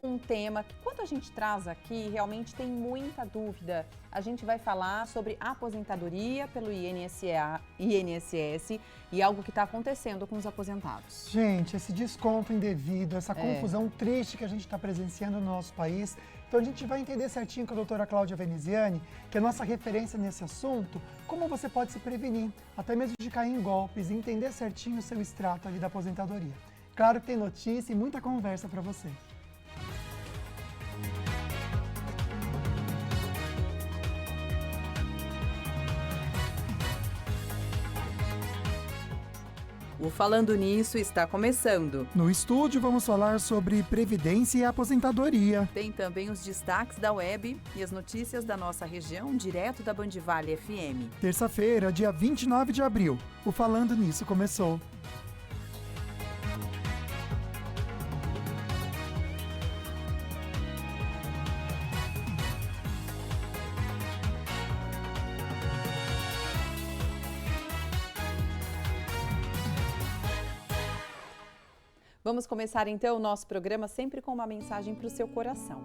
com um tema que, quando a gente traz aqui, realmente tem muita dúvida. A gente vai falar sobre aposentadoria pelo INSS e algo que está acontecendo com os aposentados. Gente, esse desconto indevido, essa confusão triste que a gente está presenciando no nosso país. Então a gente vai entender certinho com a doutora Cláudia Veneziani, que é nossa referência nesse assunto, como você pode se prevenir, até mesmo de cair em golpes e entender certinho o seu extrato ali da aposentadoria. Claro que tem notícia e muita conversa para você. O Falando Nisso está começando. No estúdio vamos falar sobre previdência e aposentadoria. Tem também os destaques da web e as notícias da nossa região, direto da Band Vale FM. Terça-feira, dia 29 de abril, o Falando Nisso começou. Vamos começar então o nosso programa sempre com uma mensagem para o seu coração.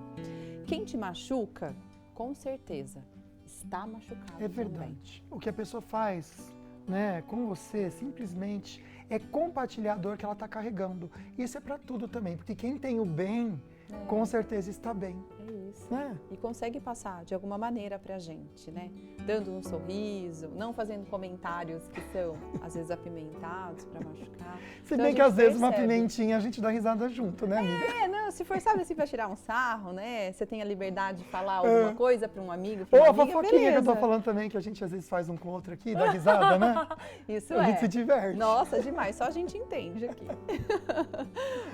Quem te machuca, com certeza, está machucado. É verdade. O que a pessoa faz, né, com você, simplesmente é compartilhar a dor que ela está carregando. Isso é para tudo também, porque quem tem o bem, com certeza está bem. É isso. E consegue passar de alguma maneira pra gente, né? Dando um sorriso, não fazendo comentários que são, às vezes, apimentados pra machucar. Se bem que às vezes uma pimentinha a gente dá risada junto, né, amiga? Não, se for, sabe assim, pra tirar um sarro, né? Você tem a liberdade de falar alguma coisa pra um amigo, Ou pra a uma amiga, fofoquinha beleza. que eu tô falando também, que a gente às vezes faz um com o outro aqui, dá risada, né? Isso a gente se diverte. Nossa, demais, só a gente entende aqui.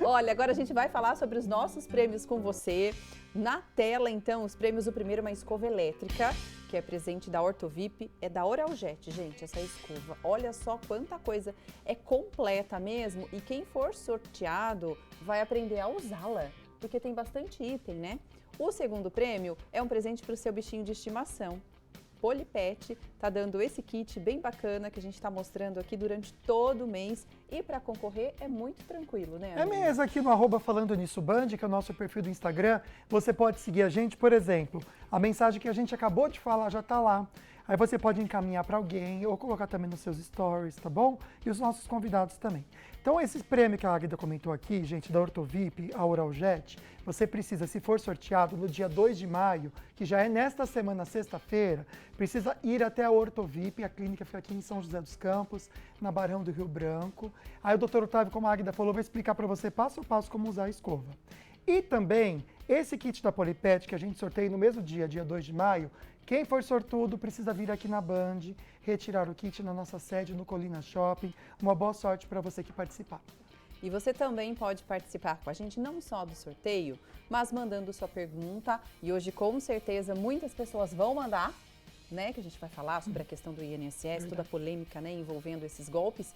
Olha, agora a gente vai falar sobre os nossos prêmios com você. Na tela, então, os prêmios. O primeiro é uma escova elétrica, que é presente da Ortovip, é da Oraljet, gente, essa escova. Olha só quanta coisa, é completa mesmo, e quem for sorteado vai aprender a usá-la, porque tem bastante item, né? O segundo prêmio é um presente para o seu bichinho de estimação. Polipet tá dando esse kit bem bacana que a gente está mostrando aqui durante todo o mês, e para concorrer é muito tranquilo, né, amiga? É mesmo, aqui no @Falando Nisso Band, que é o nosso perfil do Instagram, você pode seguir a gente, por exemplo, a mensagem que a gente acabou de falar já tá lá. Aí você pode encaminhar para alguém ou colocar também nos seus stories, tá bom? E os nossos convidados também. Então, esse prêmio que a Águida comentou aqui, gente, da Ortovip, a Oraljet, você precisa, se for sorteado no dia 2 de maio, que já é nesta semana, sexta-feira, precisa ir até a Ortovip, a clínica fica aqui em São José dos Campos, na Barão do Rio Branco. Aí o doutor Otávio, como a Águida falou, vai explicar para você passo a passo como usar a escova. E também, esse kit da Polipet, que a gente sorteia no mesmo dia, dia 2 de maio, quem for sortudo precisa vir aqui na Band, retirar o kit na nossa sede no Colina Shopping. Uma boa sorte para você que participar. E você também pode participar com a gente não só do sorteio, mas mandando sua pergunta. E hoje, com certeza, muitas pessoas vão mandar, né? Que a gente vai falar sobre a questão do INSS, toda a polêmica, né, envolvendo esses golpes.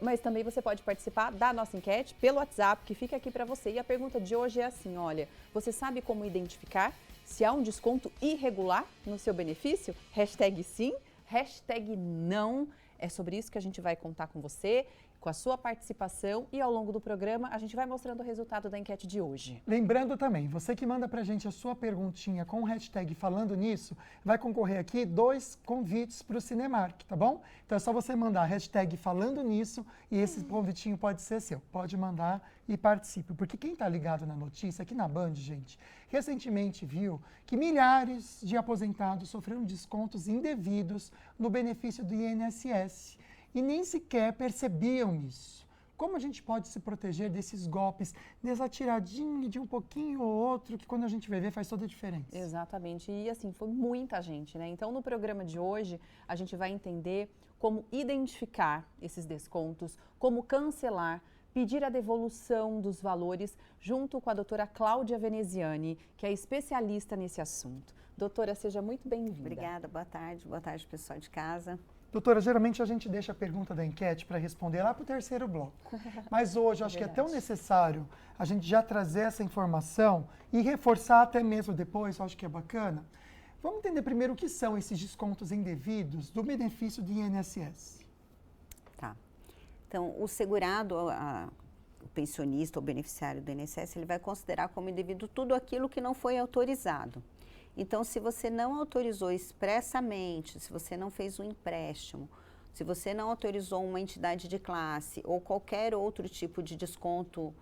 Mas também você pode participar da nossa enquete pelo WhatsApp, que fica aqui para você. E a pergunta de hoje é assim, olha, você sabe como identificar se há um desconto irregular no seu benefício? Hashtag sim, hashtag não. É sobre isso que a gente vai contar com você, com a sua participação, e ao longo do programa a gente vai mostrando o resultado da enquete de hoje. Lembrando também, você que manda pra gente a sua perguntinha com o hashtag Falando Nisso, vai concorrer aqui 2 convites para o Cinemark, tá bom? Então é só você mandar a hashtag Falando Nisso e esse convitinho pode ser seu. Pode mandar e participe, porque quem tá ligado na notícia aqui na Band, gente, recentemente viu que milhares de aposentados sofreram descontos indevidos no benefício do INSS. E nem sequer percebiam isso. Como a gente pode se proteger desses golpes, dessa tiradinha de um pouquinho ou outro, que quando a gente vai ver faz toda a diferença? Exatamente, e assim, foi muita gente, né? Então, no programa de hoje, a gente vai entender como identificar esses descontos, como cancelar, pedir a devolução dos valores, junto com a doutora Cláudia Veneziani, que é especialista nesse assunto. Doutora, seja muito bem-vinda. Obrigada, boa tarde pessoal de casa. Doutora, geralmente a gente deixa a pergunta da enquete para responder lá para o terceiro bloco. Mas hoje acho que é tão necessário a gente já trazer essa informação e reforçar até mesmo depois, eu acho que é bacana. Vamos entender primeiro o que são esses descontos indevidos do benefício do INSS. Tá. Então, o segurado, o pensionista ou beneficiário do INSS, ele vai considerar como indevido tudo aquilo que não foi autorizado. Então, se você não autorizou expressamente, se você não fez um empréstimo, se você não autorizou uma entidade de classe ou qualquer outro tipo de desconto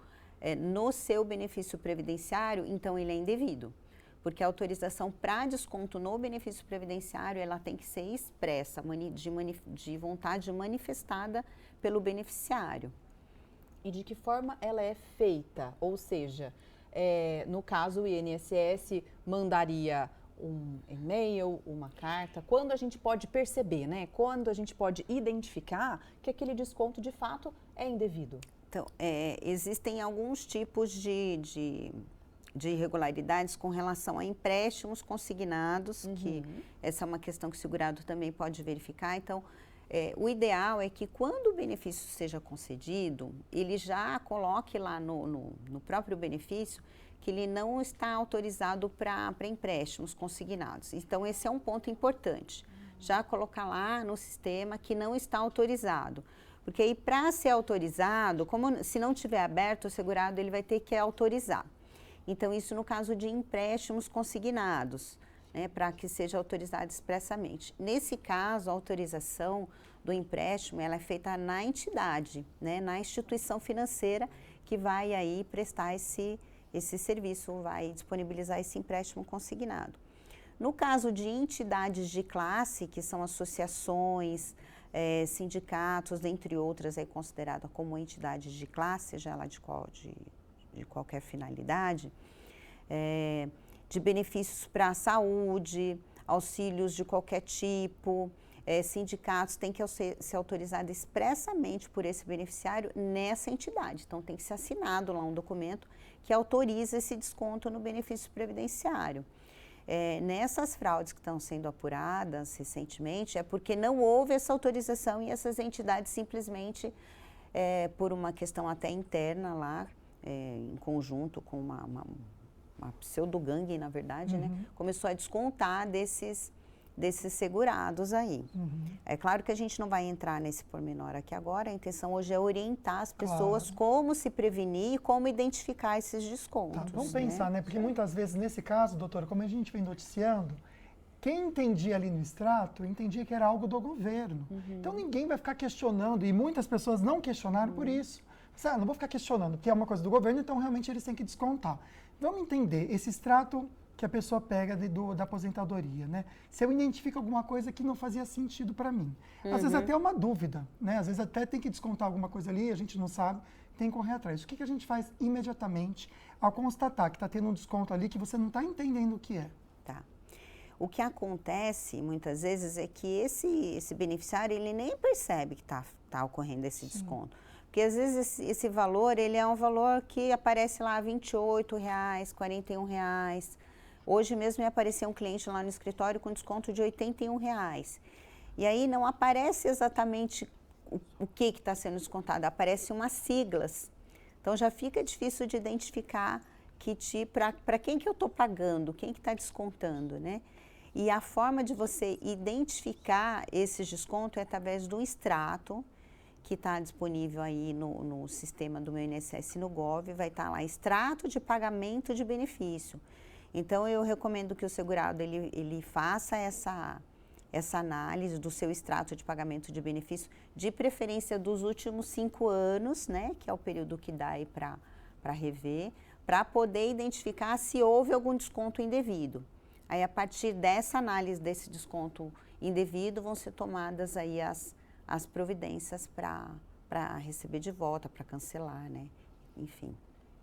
no seu benefício previdenciário, então ele é indevido. Porque a autorização para desconto no benefício previdenciário, ela tem que ser expressa, de vontade manifestada pelo beneficiário. E de que forma ela é feita? Ou seja, no caso o INSS mandaria um e-mail, uma carta, quando a gente pode perceber, né? Quando a gente pode identificar que aquele desconto de fato é indevido? Então, existem alguns tipos de irregularidades com relação a empréstimos consignados, que essa é uma questão que o segurado também pode verificar. Então, o ideal é que quando o benefício seja concedido, ele já coloque lá no próprio benefício que ele não está autorizado para empréstimos consignados. Então, esse é um ponto importante. Já colocar lá no sistema que não está autorizado. Porque aí, para ser autorizado, se não tiver aberto, o segurado ele vai ter que autorizar. Então, isso no caso de empréstimos consignados, né, para que seja autorizado expressamente. Nesse caso, a autorização do empréstimo ela é feita na entidade, né, na instituição financeira que vai aí prestar esse serviço, vai disponibilizar esse empréstimo consignado. No caso de entidades de classe, que são associações, sindicatos, dentre outras, é considerada como entidades de classe, seja ela de qualquer finalidade, de benefícios para a saúde, auxílios de qualquer tipo, sindicatos têm que ser autorizados expressamente por esse beneficiário nessa entidade. Então, tem que ser assinado lá um documento que autoriza esse desconto no benefício previdenciário. Nessas fraudes que estão sendo apuradas recentemente, é porque não houve essa autorização e essas entidades simplesmente, por uma questão até interna lá, em conjunto com uma pseudo-gangue, na verdade, né, começou a descontar desses segurados aí. É claro que a gente não vai entrar nesse pormenor aqui agora, a intenção hoje é orientar as pessoas como se prevenir e como identificar esses descontos. Tá, vamos pensar, né? Porque muitas vezes, nesse caso, doutora, como a gente vem noticiando, quem entendia ali no extrato, entendia que era algo do governo. Então, ninguém vai ficar questionando, e muitas pessoas não questionaram por isso. Não vou ficar questionando, porque é uma coisa do governo, então realmente eles têm que descontar. Vamos entender esse extrato que a pessoa pega da aposentadoria, né? Se eu identifico alguma coisa que não fazia sentido para mim. Às vezes até é uma dúvida, né? Às vezes até tem que descontar alguma coisa ali, a gente não sabe, tem que correr atrás. O que a gente faz imediatamente ao constatar que está tendo um desconto ali que você não está entendendo o que é? Tá. O que acontece muitas vezes é que esse beneficiário ele nem percebe que está ocorrendo esse desconto. Porque às vezes esse valor ele é um valor que aparece lá R$ 28, R$ 41. Hoje mesmo ia aparecer um cliente lá no escritório com desconto de R$ 81. E aí não aparece exatamente o que está sendo descontado, aparecem umas siglas. Então já fica difícil de identificar para quem que eu estou pagando, quem que está descontando, né? E a forma de você identificar esses descontos é através do extrato, que está disponível aí no sistema do meu INSS no Gov, vai estar lá, extrato de pagamento de benefício. Então, eu recomendo que o segurado ele faça essa análise do seu extrato de pagamento de benefício, de preferência dos últimos 5 anos, né, que é o período que dá aí para rever, para poder identificar se houve algum desconto indevido. Aí, a partir dessa análise desse desconto indevido, vão ser tomadas aí as providências para receber de volta, para cancelar, né, enfim.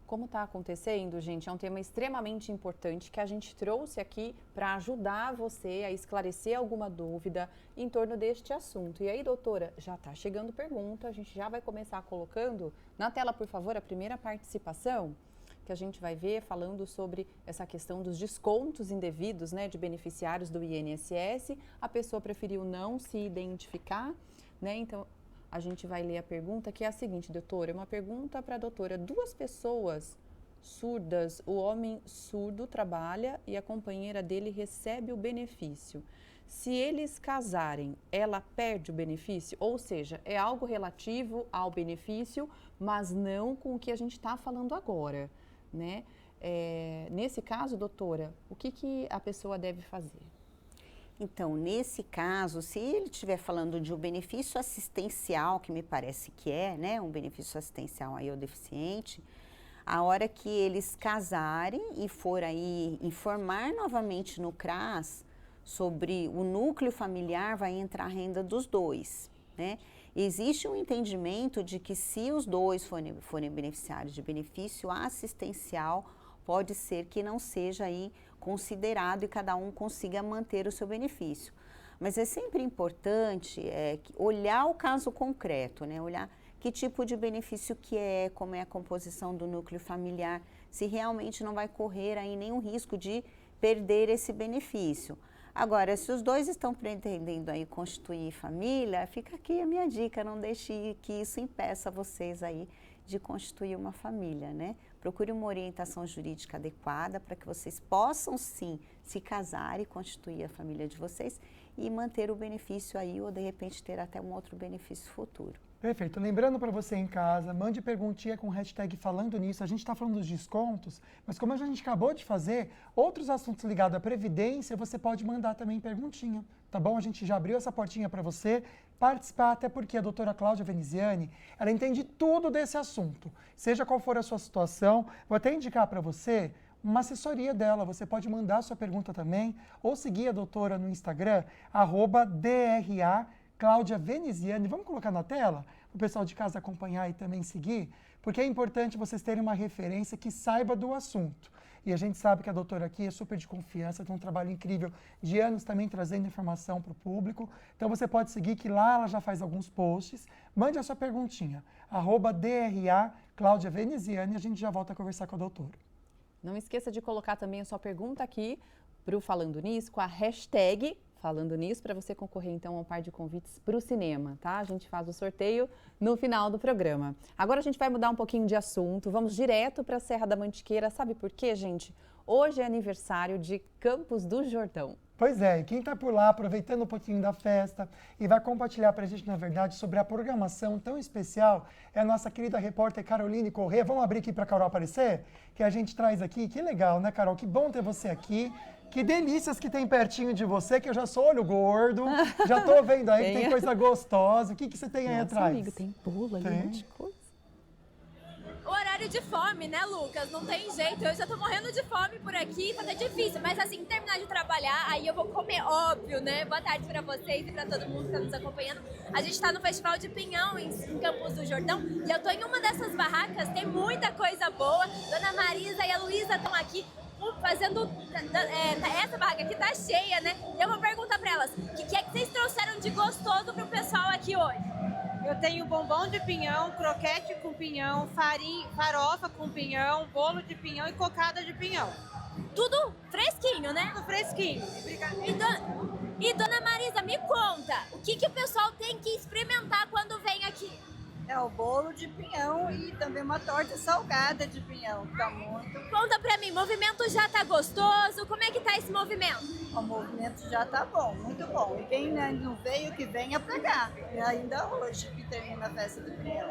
Como está acontecendo, gente, é um tema extremamente importante que a gente trouxe aqui para ajudar você a esclarecer alguma dúvida em torno deste assunto. E aí, doutora, já está chegando pergunta, a gente já vai começar colocando na tela, por favor, a primeira participação que a gente vai ver falando sobre essa questão dos descontos indevidos, né, de beneficiários do INSS. A pessoa preferiu não se identificar, né, então a gente vai ler a pergunta, que é a seguinte, doutora, é uma pergunta para a doutora. 2 pessoas surdas, o homem surdo trabalha e a companheira dele recebe o benefício. Se eles casarem, ela perde o benefício? Ou seja, é algo relativo ao benefício, mas não com o que a gente está falando agora, né? Nesse caso, doutora, o que a pessoa deve fazer? Então, nesse caso, se ele estiver falando de um benefício assistencial, que me parece que é, né, um benefício assistencial aí ao deficiente, a hora que eles casarem e for aí informar novamente no CRAS sobre o núcleo familiar, vai entrar a renda dos dois, né? Existe um entendimento de que se os dois forem beneficiários de benefício assistencial, pode ser que não seja aí considerado e cada um consiga manter o seu benefício. Mas é sempre importante olhar o caso concreto, né? Olhar que tipo de benefício que é, como é a composição do núcleo familiar, se realmente não vai correr aí nenhum risco de perder esse benefício. Agora, se os dois estão pretendendo aí constituir família, fica aqui a minha dica, não deixe que isso impeça vocês aí de constituir uma família, né? Procure uma orientação jurídica adequada para que vocês possam sim se casar e constituir a família de vocês e manter o benefício aí ou de repente ter até um outro benefício futuro. Perfeito. Lembrando para você em casa, mande perguntinha com hashtag falando nisso. A gente está falando dos descontos, mas como a gente acabou de fazer, outros assuntos ligados à Previdência, você pode mandar também perguntinha, tá bom? A gente já abriu essa portinha para você participar, até porque a doutora Cláudia Veneziani, ela entende tudo desse assunto. Seja qual for a sua situação, vou até indicar para você uma assessoria dela. Você pode mandar sua pergunta também, ou seguir a doutora no Instagram, @DRA Cláudia Veneziani. Vamos colocar na tela, para o pessoal de casa acompanhar e também seguir, porque é importante vocês terem uma referência que saiba do assunto. E a gente sabe que a doutora aqui é super de confiança, tem um trabalho incrível de anos também trazendo informação para o público. Então você pode seguir que lá ela já faz alguns posts. Mande a sua perguntinha, @DRA Cláudia Veneziani, e a gente já volta a conversar com a doutora. Não esqueça de colocar também a sua pergunta aqui para o Falando Nisso com a hashtag Falando Nisso, para você concorrer então a um par de convites para o cinema, tá? A gente faz o sorteio no final do programa. Agora a gente vai mudar um pouquinho de assunto, vamos direto para a Serra da Mantiqueira. Sabe por quê, gente? Hoje é aniversário de Campos do Jordão. Pois é, e quem está por lá, aproveitando um pouquinho da festa e vai compartilhar para a gente, na verdade, sobre a programação tão especial, é a nossa querida repórter Caroline Corrêa. Vamos abrir aqui para a Carol aparecer? Que a gente traz aqui. Que legal, né, Carol? Que bom ter você aqui. Que delícias que tem pertinho de você, que eu já sou olho gordo, já tô vendo aí que tem coisa gostosa. O que você tem aí atrás? Amigo, tem bolo ali, um monte de coisa. Horário de fome, né, Lucas? Não tem jeito, eu já tô morrendo de fome por aqui, tá até difícil, mas assim que terminar de trabalhar, aí eu vou comer, óbvio, né? Boa tarde pra vocês e pra todo mundo que tá nos acompanhando. A gente tá no Festival de Pinhão em Campos do Jordão e eu tô em uma dessas barracas, tem muita coisa boa. Dona Marisa e a Luísa estão aqui fazendo, essa barraca aqui tá cheia, né? E eu vou perguntar pra elas, o que é que vocês trouxeram de gostoso pro pessoal aqui hoje? Eu tenho bombom de pinhão, croquete com pinhão, farofa com pinhão, bolo de pinhão e cocada de pinhão. Tudo fresquinho, né? Tudo fresquinho. E dona Marisa, me conta, o que o pessoal tem que experimentar quando vem aqui? É o bolo de pinhão e também uma torta salgada de pinhão, que tá muito. Conta pra mim, o movimento já tá gostoso? Como é que tá esse movimento? O movimento já tá bom, muito bom. E quem não veio, que venha pra cá. E ainda hoje que termina a festa do pinhão.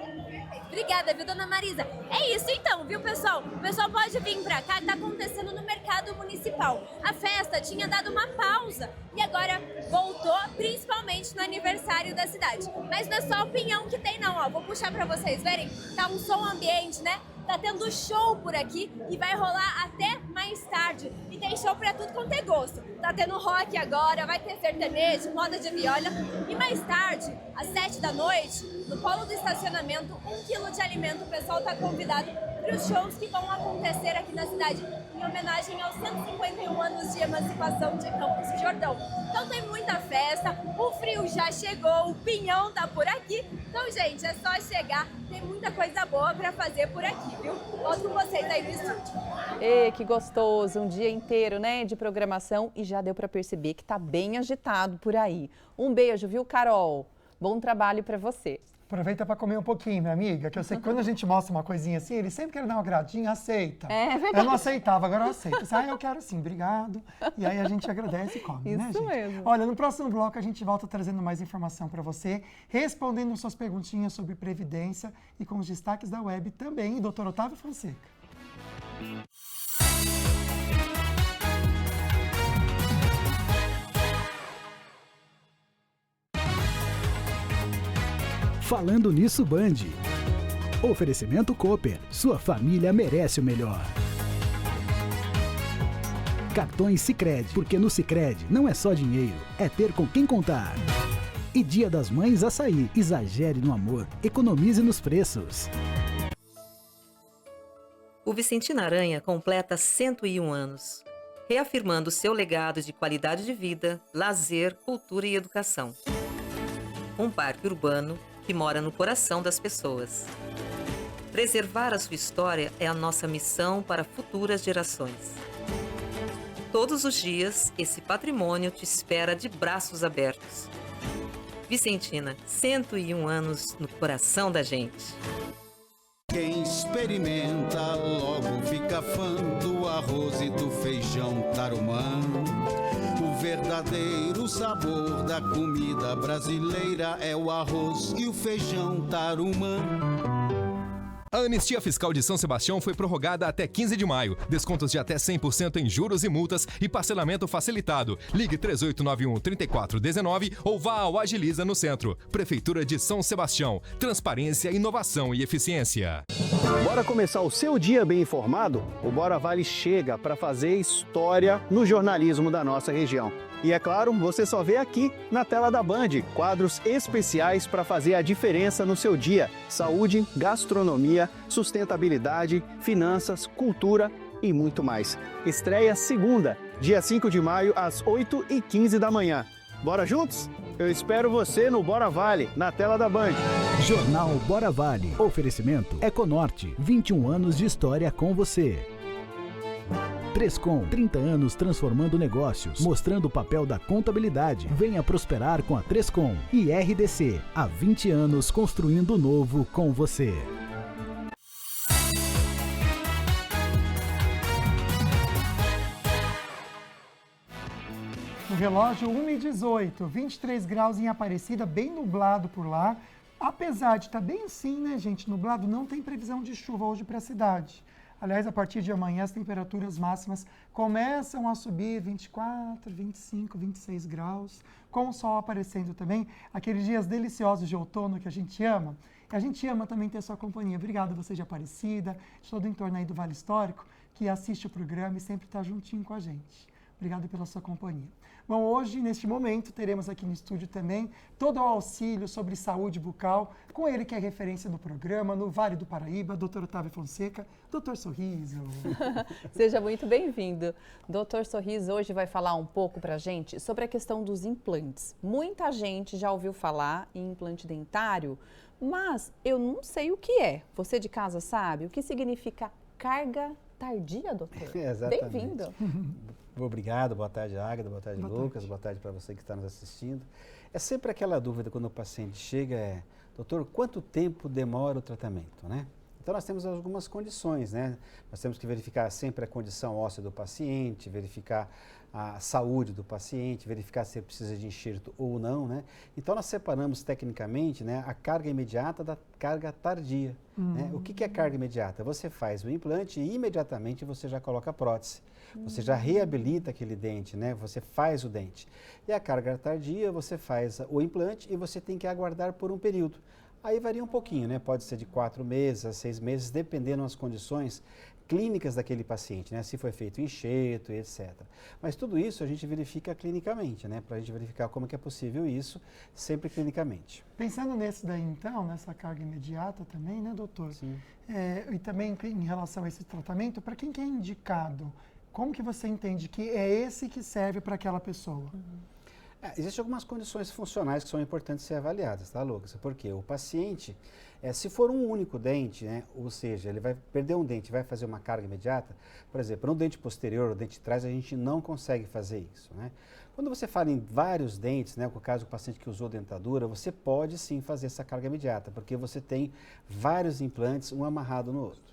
Obrigada, viu, dona Marisa? É isso então, viu, pessoal? O pessoal pode vir pra cá, que tá acontecendo no mercado municipal. A festa tinha dado uma pausa e agora voltou, principalmente no aniversário da cidade. Mas não é só o pinhão que tem não, ó. Vou puxar pra vocês verem. Tá um som ambiente, né? Tá tendo show por aqui e vai rolar até mais tarde. E tem show pra tudo quanto é gosto. Tá tendo rock agora, vai ter sertanejo, moda de viola. E mais tarde, às 7 da noite, no polo do estacionamento, 1 quilo de alimento. O pessoal tá convidado para os shows que vão acontecer aqui na cidade em homenagem aos 151 anos de emancipação de Campos do Jordão. Então tem muita festa, o frio já chegou, o pinhão tá por aqui. Então, gente, é só chegar, tem muita coisa boa para fazer por aqui, viu? Volto com vocês aí no estúdio. Ê, que gostoso, um dia inteiro, né, de programação e já deu para perceber que tá bem agitado por aí. Um beijo, viu, Carol? Bom trabalho para você. Aproveita para comer um pouquinho, minha amiga, que eu sei que quando a gente mostra uma coisinha assim, ele sempre quer dar uma agradinha, aceita. É verdade. Eu não aceitava, agora eu aceito. Eu quero sim, obrigado. E aí a gente agradece e come, né, Isso gente? mesmo. Olha, no próximo bloco a gente volta trazendo mais informação para você, respondendo suas perguntinhas sobre Previdência e com os destaques da web também, Dr. Otávio Fonseca. Falando Nisso Band. Oferecimento Cooper. Sua família merece o melhor. Cartões Sicredi, porque no Sicredi não é só dinheiro, é ter com quem contar. E Dia das Mães Açaí. Exagere no amor, economize nos preços. O Vicentina Aranha completa 101 anos, reafirmando seu legado de qualidade de vida, lazer, cultura e educação. Um parque urbano que mora no coração das pessoas. Preservar a sua história é a nossa missão para futuras gerações. Todos os dias, esse patrimônio te espera de braços abertos. Vicentina, 101 anos no coração da gente. Quem experimenta logo fica fã do arroz e do feijão tarumã. O verdadeiro sabor da comida brasileira é o arroz e o feijão tarumã. A anistia fiscal de São Sebastião foi prorrogada até 15 de maio. Descontos de até 100% em juros e multas e parcelamento facilitado. Ligue 3891-3419 ou vá ao Agiliza no Centro. Prefeitura de São Sebastião. Transparência, inovação e eficiência. Bora começar o seu dia bem informado? O Bora Vale chega para fazer história no jornalismo da nossa região. E é claro, você só vê aqui na tela da Band, quadros especiais para fazer a diferença no seu dia. Saúde, gastronomia, sustentabilidade, finanças, cultura e muito mais. Estreia segunda, dia 5 de maio, às 8h15 da manhã. Bora juntos? Eu espero você no Bora Vale, na tela da Band. Jornal Bora Vale. Oferecimento Econorte. 21 anos de história com você. Trescom, 30 anos transformando negócios, mostrando o papel da contabilidade. Venha prosperar com a Trescom. E RDC, há 20 anos construindo o novo com você. No relógio 1h18, 23 graus em Aparecida, bem nublado por lá. Apesar de estar bem assim, né, gente, nublado, não tem previsão de chuva hoje para a cidade. Aliás, a partir de amanhã, as temperaturas máximas começam a subir 24, 25, 26 graus, com o sol aparecendo também. Aqueles dias deliciosos de outono que a gente ama. E a gente ama também ter sua companhia. Obrigado você de Aparecida, de todo o entorno aí do Vale Histórico, que assiste o programa e sempre está juntinho com a gente. Obrigado pela sua companhia. Bom, hoje, neste momento, teremos aqui no estúdio também todo o auxílio sobre saúde bucal, com ele que é referência no programa, no Vale do Paraíba, Dr. Otávio Fonseca, Dr. Sorriso. Seja muito bem-vindo. Dr. Sorriso hoje vai falar um pouco pra gente sobre a questão dos implantes. Muita gente já ouviu falar em implante dentário, mas eu não sei o que é. Você de casa sabe? O que significa carga tardia, doutor? Exatamente. Bem-vindo. Obrigado, boa tarde, Águeda, boa tarde, Boa Lucas, tarde. boa tarde para você que está nos assistindo. É sempre aquela dúvida quando o paciente chega, doutor, quanto tempo demora o tratamento, né? Então nós temos algumas condições, né? Nós temos que verificar sempre a condição óssea do paciente, verificar a saúde do paciente, verificar se ele precisa de enxerto ou não, né? Então nós separamos tecnicamente, né, a carga imediata da carga tardia. Né? O que é carga imediata? Você faz o implante e imediatamente você já coloca a prótese. Você já reabilita aquele dente, né? Você faz o dente. E a carga tardia, você faz o implante e você tem que aguardar por um período. Aí varia um pouquinho, né? Pode ser de 4 meses a 6 meses, dependendo das condições clínicas daquele paciente, né? Se foi feito enxerto, etc. Mas tudo isso a gente verifica clinicamente, né? Para a gente verificar como que é possível isso, sempre clinicamente. Pensando nesse daí, então, nessa carga imediata também, né, doutor? Sim. E também em relação a esse tratamento, para quem que é indicado? Como que você entende que é esse que serve para aquela pessoa? Existem algumas condições funcionais que são importantes ser avaliadas, tá, Lucas? Porque o paciente, se for um único dente, né, ou seja, ele vai perder um dente e vai fazer uma carga imediata, por exemplo, no dente posterior ou dente de trás, a gente não consegue fazer isso, né? Quando você fala em vários dentes, né, no caso do paciente que usou dentadura, você pode sim fazer essa carga imediata, porque você tem vários implantes, um amarrado no outro.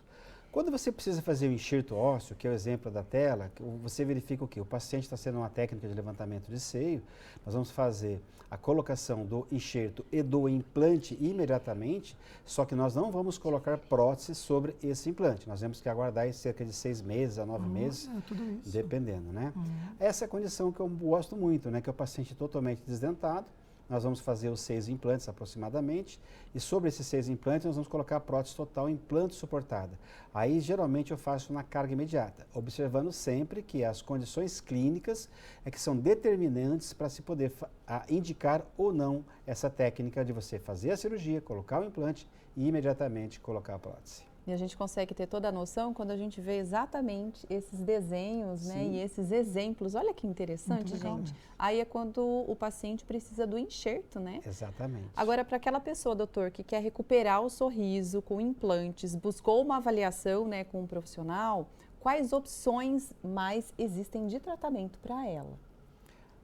Quando você precisa fazer o enxerto ósseo, que é o exemplo da tela, você verifica o quê? O paciente está sendo uma técnica de levantamento de seio, nós vamos fazer a colocação do enxerto e do implante imediatamente, só que nós não vamos colocar prótese sobre esse implante. Nós temos que aguardar cerca de 6 meses a 9 meses, dependendo, né? Essa é a condição que eu gosto muito, né? Que é o paciente totalmente desdentado. Nós vamos fazer os 6 implantes aproximadamente, e sobre esses 6 implantes nós vamos colocar a prótese total implante suportada. Aí geralmente eu faço na carga imediata, observando sempre que as condições clínicas que são determinantes para se poder indicar ou não essa técnica de você fazer a cirurgia, colocar o implante e imediatamente colocar a prótese. E a gente consegue ter toda a noção quando a gente vê exatamente esses desenhos, né, e esses exemplos. Olha que interessante, gente. Aí é quando o paciente precisa do enxerto, né? Exatamente. Agora, para aquela pessoa, doutor, que quer recuperar o sorriso com implantes, buscou uma avaliação, né, com um profissional, quais opções mais existem de tratamento para ela?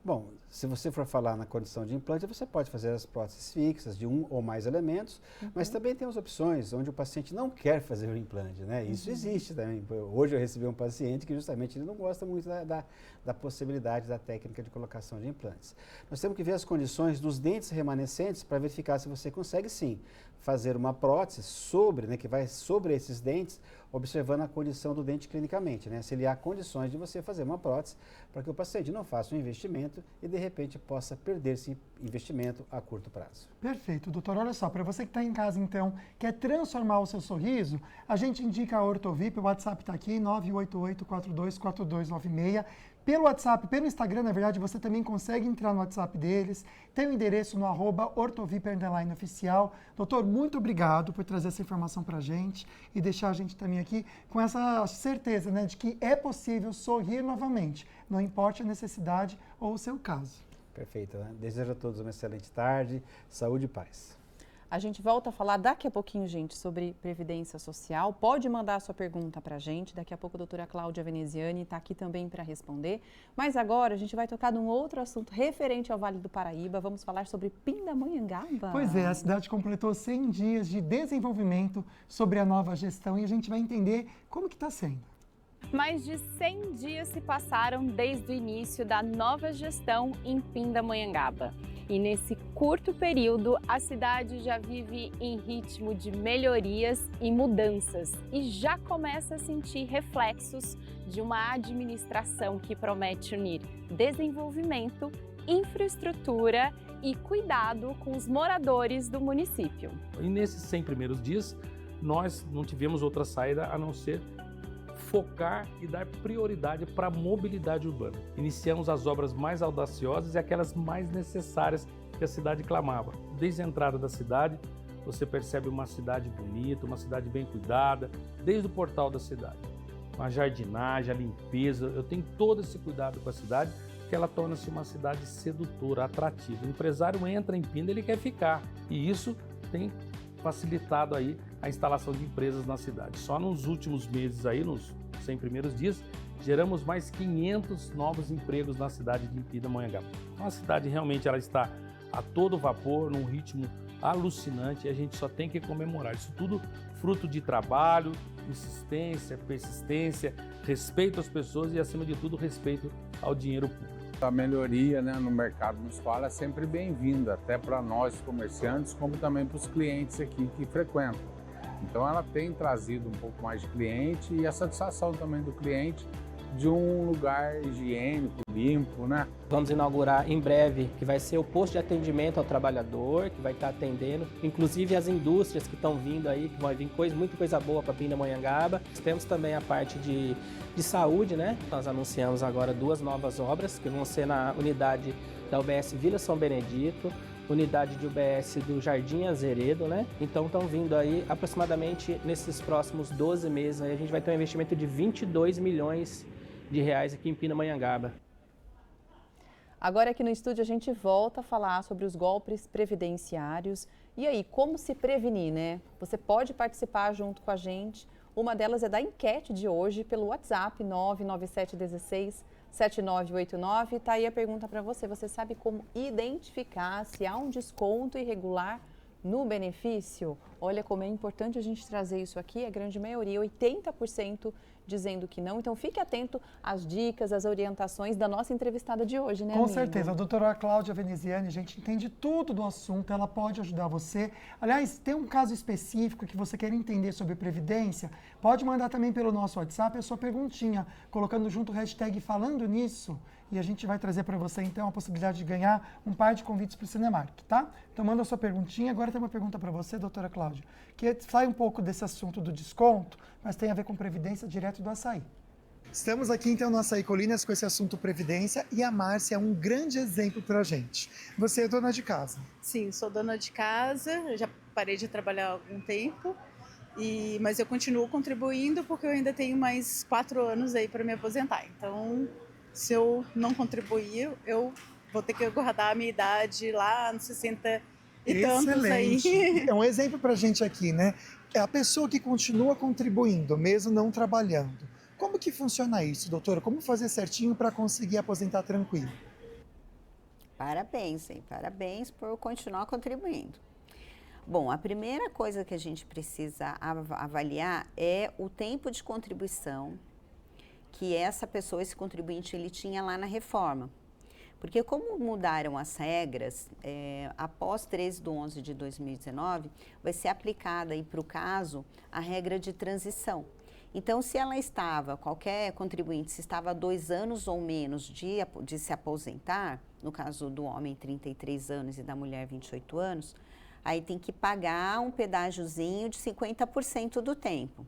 Bom, se você for falar na condição de implante, você pode fazer as próteses fixas de um ou mais elementos, mas também temos opções onde o paciente não quer fazer o implante, né? Isso existe também. Hoje eu recebi um paciente que justamente ele não gosta muito da possibilidade da técnica de colocação de implantes. Nós temos que ver as condições dos dentes remanescentes para verificar se você consegue sim fazer uma prótese sobre, né, que vai sobre esses dentes, observando a condição do dente clinicamente, né? Se ele há condições de você fazer uma prótese para que o paciente não faça um investimento e de repente possa perder esse investimento a curto prazo. Perfeito, doutor. Olha só, para você que está em casa então, quer transformar o seu sorriso, a gente indica a Ortovip, o WhatsApp está aqui, 988-424296. Pelo WhatsApp, pelo Instagram, na verdade, você também consegue entrar no WhatsApp deles. Tem o endereço no @ortovip_oficial. Doutor, muito obrigado por trazer essa informação para a gente e deixar a gente também aqui com essa certeza, né, de que é possível sorrir novamente, não importa a necessidade ou o seu caso. Perfeito, né? Desejo a todos uma excelente tarde, saúde e paz. A gente volta a falar daqui a pouquinho, gente, sobre Previdência Social. Pode mandar a sua pergunta para a gente. Daqui a pouco a doutora Cláudia Veneziani está aqui também para responder. Mas agora a gente vai tocar num outro assunto referente ao Vale do Paraíba. Vamos falar sobre Pindamonhangaba. Pois é, a cidade completou 100 dias de desenvolvimento sobre a nova gestão e a gente vai entender como que está sendo. Mais de 100 dias se passaram desde o início da nova gestão em Pindamonhangaba. E nesse curto período, a cidade já vive em ritmo de melhorias e mudanças e já começa a sentir reflexos de uma administração que promete unir desenvolvimento, infraestrutura e cuidado com os moradores do município. E nesses 100 primeiros dias, nós não tivemos outra saída a não ser focar e dar prioridade para a mobilidade urbana. Iniciamos as obras mais audaciosas e aquelas mais necessárias que a cidade clamava. Desde a entrada da cidade, você percebe uma cidade bonita, uma cidade bem cuidada, desde o portal da cidade. A jardinagem, a limpeza, eu tenho todo esse cuidado com a cidade, que ela torna-se uma cidade sedutora, atrativa. O empresário entra em Pinda, ele quer ficar, e isso tem facilitado aí a instalação de empresas na cidade. Só nos últimos meses aí, nos 100 primeiros dias, geramos mais 500 novos empregos na cidade de Pindamonhangaba. Então a cidade realmente ela está a todo vapor, num ritmo alucinante, e a gente só tem que comemorar. Isso tudo fruto de trabalho, insistência, persistência, respeito às pessoas e, acima de tudo, respeito ao dinheiro público. A melhoria, né, no mercado municipal é sempre bem-vinda, até para nós comerciantes, como também para os clientes aqui que frequentam. Então ela tem trazido um pouco mais de cliente e a satisfação também do cliente de um lugar higiênico, limpo, né? Vamos inaugurar em breve, que vai ser o posto de atendimento ao trabalhador, que vai estar atendendo, inclusive as indústrias que estão vindo aí, que vai vir muita coisa boa para Pindamonhangaba. Temos também a parte de saúde, né? Nós anunciamos agora 2 novas obras, que vão ser na unidade da UBS Vila São Benedito, unidade de UBS do Jardim Azeredo, né? Então estão vindo aí aproximadamente nesses próximos 12 meses, aí a gente vai ter um investimento de 22 milhões de reais aqui em Pindamonhangaba. Agora aqui no estúdio a gente volta a falar sobre os golpes previdenciários. E aí, como se prevenir, né? Você pode participar junto com a gente. Uma delas é da enquete de hoje pelo WhatsApp 99716-7989. Tá aí a pergunta para você. Você sabe como identificar se há um desconto irregular no benefício? Olha como é importante a gente trazer isso aqui. A grande maioria, 80%, dizendo que não. Então, fique atento às dicas, às orientações da nossa entrevistada de hoje, né, Com amigo? certeza. A doutora Cláudia Veneziani, a gente entende tudo do assunto, ela pode ajudar você. Aliás, tem um caso específico que você quer entender sobre Previdência? Pode mandar também pelo nosso WhatsApp a sua perguntinha, colocando junto o hashtag Falando Nisso, e a gente vai trazer para você, então, a possibilidade de ganhar um par de convites para o Cinemark, tá? Então, manda a sua perguntinha. Agora tem uma pergunta para você, doutora Cláudia, que sai um pouco desse assunto do desconto, mas tem a ver com Previdência direto do Açaí. Estamos aqui, então, no Açaí Colinas com esse assunto Previdência e a Márcia é um grande exemplo para a gente. Você é dona de casa? Sim, sou dona de casa, eu já parei de trabalhar há algum tempo, mas eu continuo contribuindo porque eu ainda tenho mais 4 anos aí para me aposentar. Então, se eu não contribuir, eu vou ter que guardar a minha idade lá nos 60 e tantos aí. É um exemplo para a gente aqui, né? É a pessoa que continua contribuindo, mesmo não trabalhando. Como que funciona isso, doutora? Como fazer certinho para conseguir aposentar tranquilo? Parabéns, hein? Parabéns por continuar contribuindo. Bom, a primeira coisa que a gente precisa avaliar é o tempo de contribuição que essa pessoa, esse contribuinte, ele tinha lá na reforma. Porque como mudaram as regras, após 13/11/2019, vai ser aplicada aí para o caso a regra de transição. Então, se ela estava, qualquer contribuinte, se estava há 2 anos ou menos de se aposentar, no caso do homem 33 anos e da mulher 28 anos, aí tem que pagar um pedágiozinho de 50% do tempo,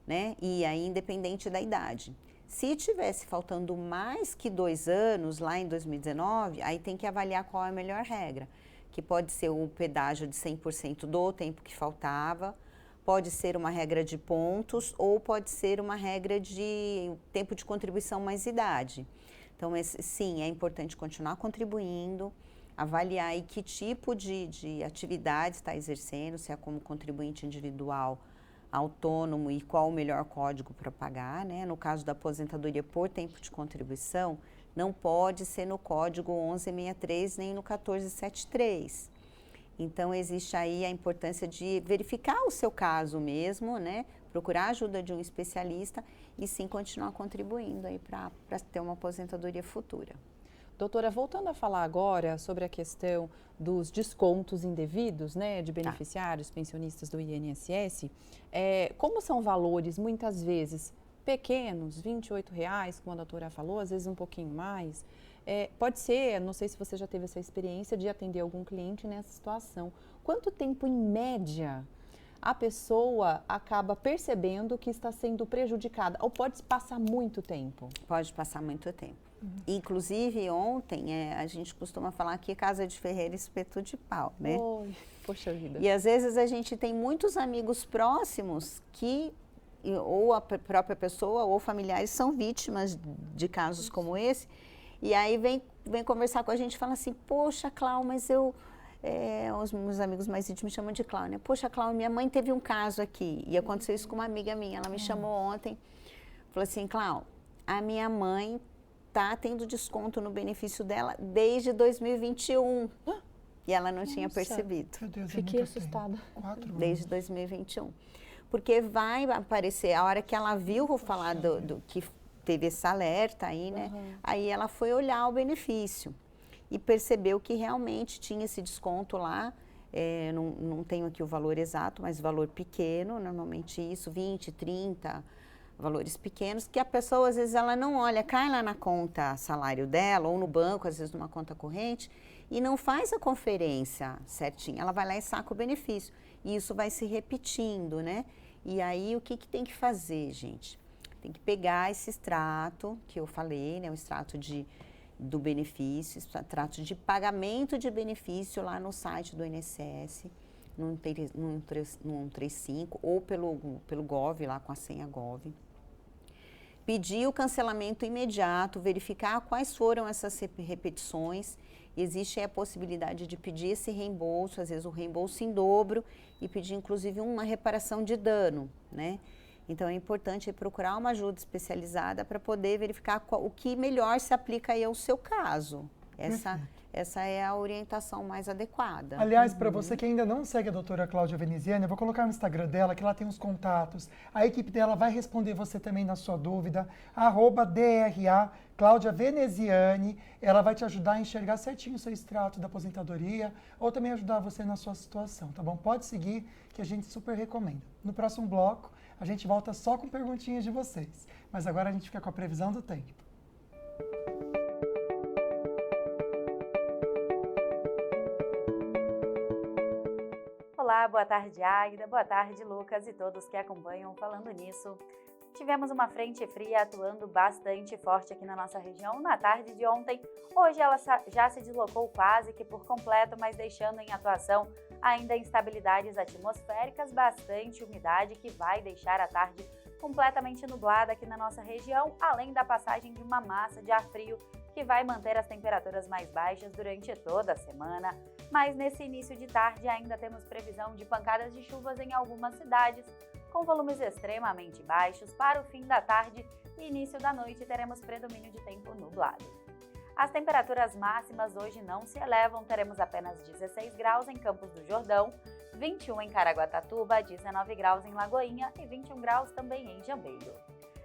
né? E aí independente da idade. Se tivesse faltando mais que 2 anos, lá em 2019, aí tem que avaliar qual é a melhor regra, que pode ser o pedágio de 100% do tempo que faltava, pode ser uma regra de pontos ou pode ser uma regra de tempo de contribuição mais idade. Então, sim, é importante continuar contribuindo, avaliar aí que tipo de atividade está exercendo, se é como contribuinte individual, autônomo e qual o melhor código para pagar, né? No caso da aposentadoria por tempo de contribuição, não pode ser no código 1163 nem no 1473. Então, existe aí a importância de verificar o seu caso mesmo, né? Procurar a ajuda de um especialista e sim continuar contribuindo aí para ter uma aposentadoria futura. Doutora, voltando a falar agora sobre a questão dos descontos indevidos, né, de beneficiários, pensionistas do INSS, como são valores muitas vezes pequenos, R$ 28,00, como a doutora falou, às vezes um pouquinho mais, pode ser, não sei se você já teve essa experiência de atender algum cliente nessa situação. Quanto tempo, em média, a pessoa acaba percebendo que está sendo prejudicada? Ou pode passar muito tempo? Pode passar muito tempo. Inclusive, ontem, a gente costuma falar que casa de ferreiro, espeto de pau, né? Oi, poxa vida. E às vezes a gente tem muitos amigos próximos que, ou a própria pessoa ou familiares são vítimas de casos como esse, e aí vem conversar com a gente e fala assim, poxa, Clau, mas os meus amigos mais íntimos me chamam de Clau, né? Poxa, Clau, minha mãe teve um caso aqui, e aconteceu isso com uma amiga minha, ela me chamou ontem, falou assim, Clau, a minha mãe está tendo desconto no benefício dela desde 2021. E ela não tinha percebido. Meu Deus, fiquei assustada. Desde 2021. Porque vai aparecer, a hora que ela viu falar que teve esse alerta aí, né? Aí ela foi olhar o benefício e percebeu que realmente tinha esse desconto lá. Não tenho aqui o valor exato, mas valor pequeno, normalmente isso, 20, 30... valores pequenos, que a pessoa, às vezes, ela não olha, cai lá na conta salário dela, ou no banco, às vezes, numa conta corrente, e não faz a conferência certinha. Ela vai lá e saca o benefício. E isso vai se repetindo, né? E aí, o que tem que fazer, gente? Tem que pegar esse extrato que eu falei, né? O extrato do benefício, extrato de pagamento de benefício lá no site do INSS, no 135, ou pelo Gov, lá com a senha Gov. pedir o cancelamento imediato, verificar quais foram essas repetições. Existe a possibilidade de pedir esse reembolso, às vezes o reembolso em dobro, e pedir inclusive uma reparação de dano, né? Então é importante procurar uma ajuda especializada para poder verificar o que melhor se aplica aí ao seu caso. Essa é a orientação mais adequada. Aliás, para você que ainda não segue a doutora Cláudia Veneziani, eu vou colocar no Instagram dela, que lá tem os contatos. A equipe dela vai responder você também na sua dúvida. @DRA Cláudia Veneziani. Ela vai te ajudar a enxergar certinho o seu extrato da aposentadoria ou também ajudar você na sua situação, tá bom? Pode seguir, que a gente super recomenda. No próximo bloco, a gente volta só com perguntinhas de vocês. Mas agora a gente fica com a previsão do tempo. Olá, boa tarde, Águida, boa tarde, Lucas e todos que acompanham Falando Nisso. Tivemos uma frente fria atuando bastante forte aqui na nossa região na tarde de ontem. Hoje ela já se deslocou quase que por completo, mas deixando em atuação ainda instabilidades atmosféricas, bastante umidade que vai deixar a tarde completamente nublada aqui na nossa região, além da passagem de uma massa de ar frio que vai manter as temperaturas mais baixas durante toda a semana. Mas nesse início de tarde ainda temos previsão de pancadas de chuvas em algumas cidades, com volumes extremamente baixos. Para o fim da tarde e início da noite teremos predomínio de tempo nublado. As temperaturas máximas hoje não se elevam, teremos apenas 16 graus em Campos do Jordão, 21 em Caraguatatuba, 19 graus em Lagoinha e 21 graus também em Jambeiro.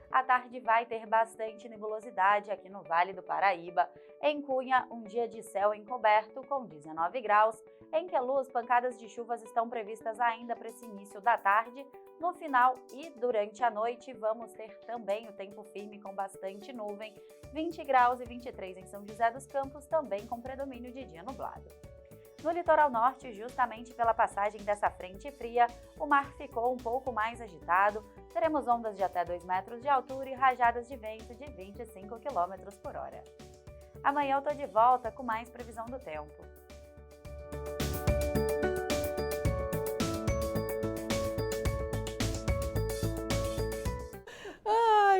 A tarde vai ter bastante nebulosidade aqui no Vale do Paraíba. Em Cunha, um dia de céu encoberto com 19 graus. Em Queluz, pancadas de chuvas estão previstas ainda para esse início da tarde. No final e durante a noite, vamos ter também o tempo firme com bastante nuvem. 20 graus e 23 em São José dos Campos, também com predomínio de dia nublado. No litoral norte, justamente pela passagem dessa frente fria, o mar ficou um pouco mais agitado. Teremos ondas de até 2 metros de altura e rajadas de vento de 25 km por hora. Amanhã eu tô de volta com mais previsão do tempo.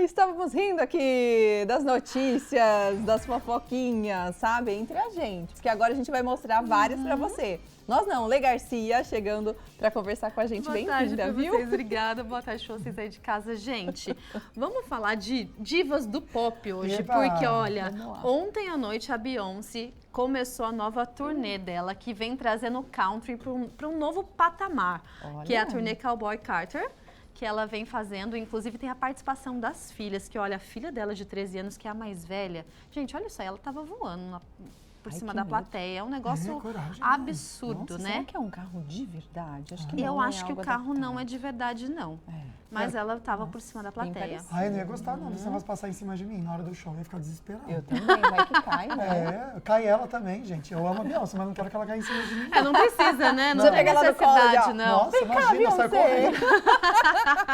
Estávamos rindo aqui das notícias, das fofoquinhas, sabe? Entre a gente, porque agora a gente vai mostrar várias para você. Nós não, Lê Garcia chegando para conversar com a gente. Bem-vinda, viu? Vocês, obrigada, boa tarde pra vocês aí de casa. Gente, vamos falar de divas do pop hoje, porque olha, ontem à noite a Beyoncé começou a nova turnê dela, que vem trazendo o country para um novo patamar, que é a turnê Cowboy Carter, que ela vem fazendo, inclusive tem a participação das filhas, que olha, a filha dela de 13 anos, que é a mais velha, gente, olha só, ela tava voando por cima da plateia, é um negócio absurdo, Nossa, né? Será que é um carro de verdade? Acho que não. Eu acho que o carro não é de verdade, não. Mas ela estava por cima da plateia. Ai, eu não ia gostar não, se elas passar em cima de mim na hora do show, eu ia ficar desesperado. Eu também, vai que cai, né? Cai ela também, gente. Eu amo a Beyoncé, mas não quero que ela caia em cima de mim. Não precisa, né? Não tem necessidade, não. Nossa, imagina, sai correndo.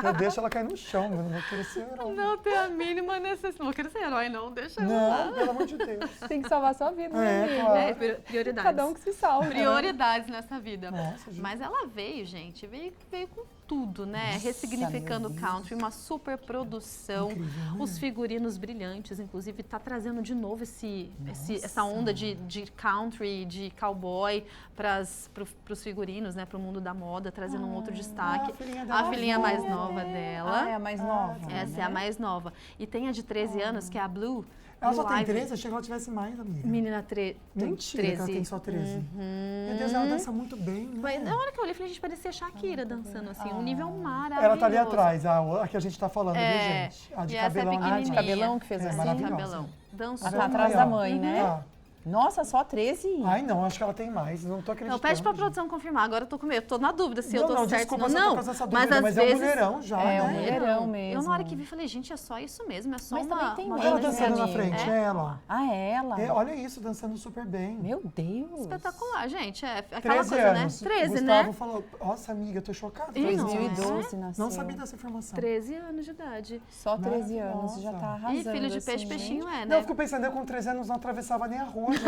Eu deixo ela cair no chão, eu não vou querer ser herói. Não tem a mínima necessidade. Não vou querer ser herói, não. Deixa ela lá. Não, pelo amor de Deus. Tem que salvar a sua vida, né? Claro. Prioridades. Cada um que se salve. Prioridades nessa vida. Nossa, mas ela veio, gente, veio com tudo, né? Ressignificando o country, uma super produção, os figurinos brilhantes, inclusive tá trazendo de novo essa onda de country, de cowboy para os figurinos, né? Para o mundo da moda, trazendo um outro destaque. A filhinha mais nova dela. É a mais nova. Essa é a mais nova. E tem a de 13 anos, que é a Blue. Ela só tem 13? Achei que ela tivesse mais, amiga. Menina, Mentira 13. Que ela tem só 13. Meu Deus, ela dança muito bem, né? Mas na hora que eu olhei, a gente parecia Shakira dançando, assim, um nível maravilhoso. Ela tá ali atrás, a que a gente tá falando, viu, gente? A de cabelão. A de cabelão que fez assim. Maravilhosa. Cabelão. Dançou. Ela tá atrás da mãe, né? Nossa, só 13? Ai, não, acho que ela tem mais, não tô acreditando. Não, pede pra produção confirmar, agora eu tô com medo, tô na dúvida se eu tô certo ou não. Não, mas às vezes... é um mulherão já, né? É um mulherão mesmo. Eu na hora que vi, falei, gente, é só isso mesmo, é só mas uma... Tem ela dançando na frente, ela. Ah, é ela? Olha isso, dançando super bem. Meu Deus. Espetacular, gente, é aquela 13 coisa, anos. né? 13, Gustavo né? Gustavo falou, nossa, amiga, eu tô chocada. 2012 nasceu. Não sabia dessa informação. 13 anos de idade. Só 13 anos, já tá arrasando. E filho de peixe, peixinho é, né? Não, eu fico pensando, eu com 13 anos não atravessava nem a rua, gente.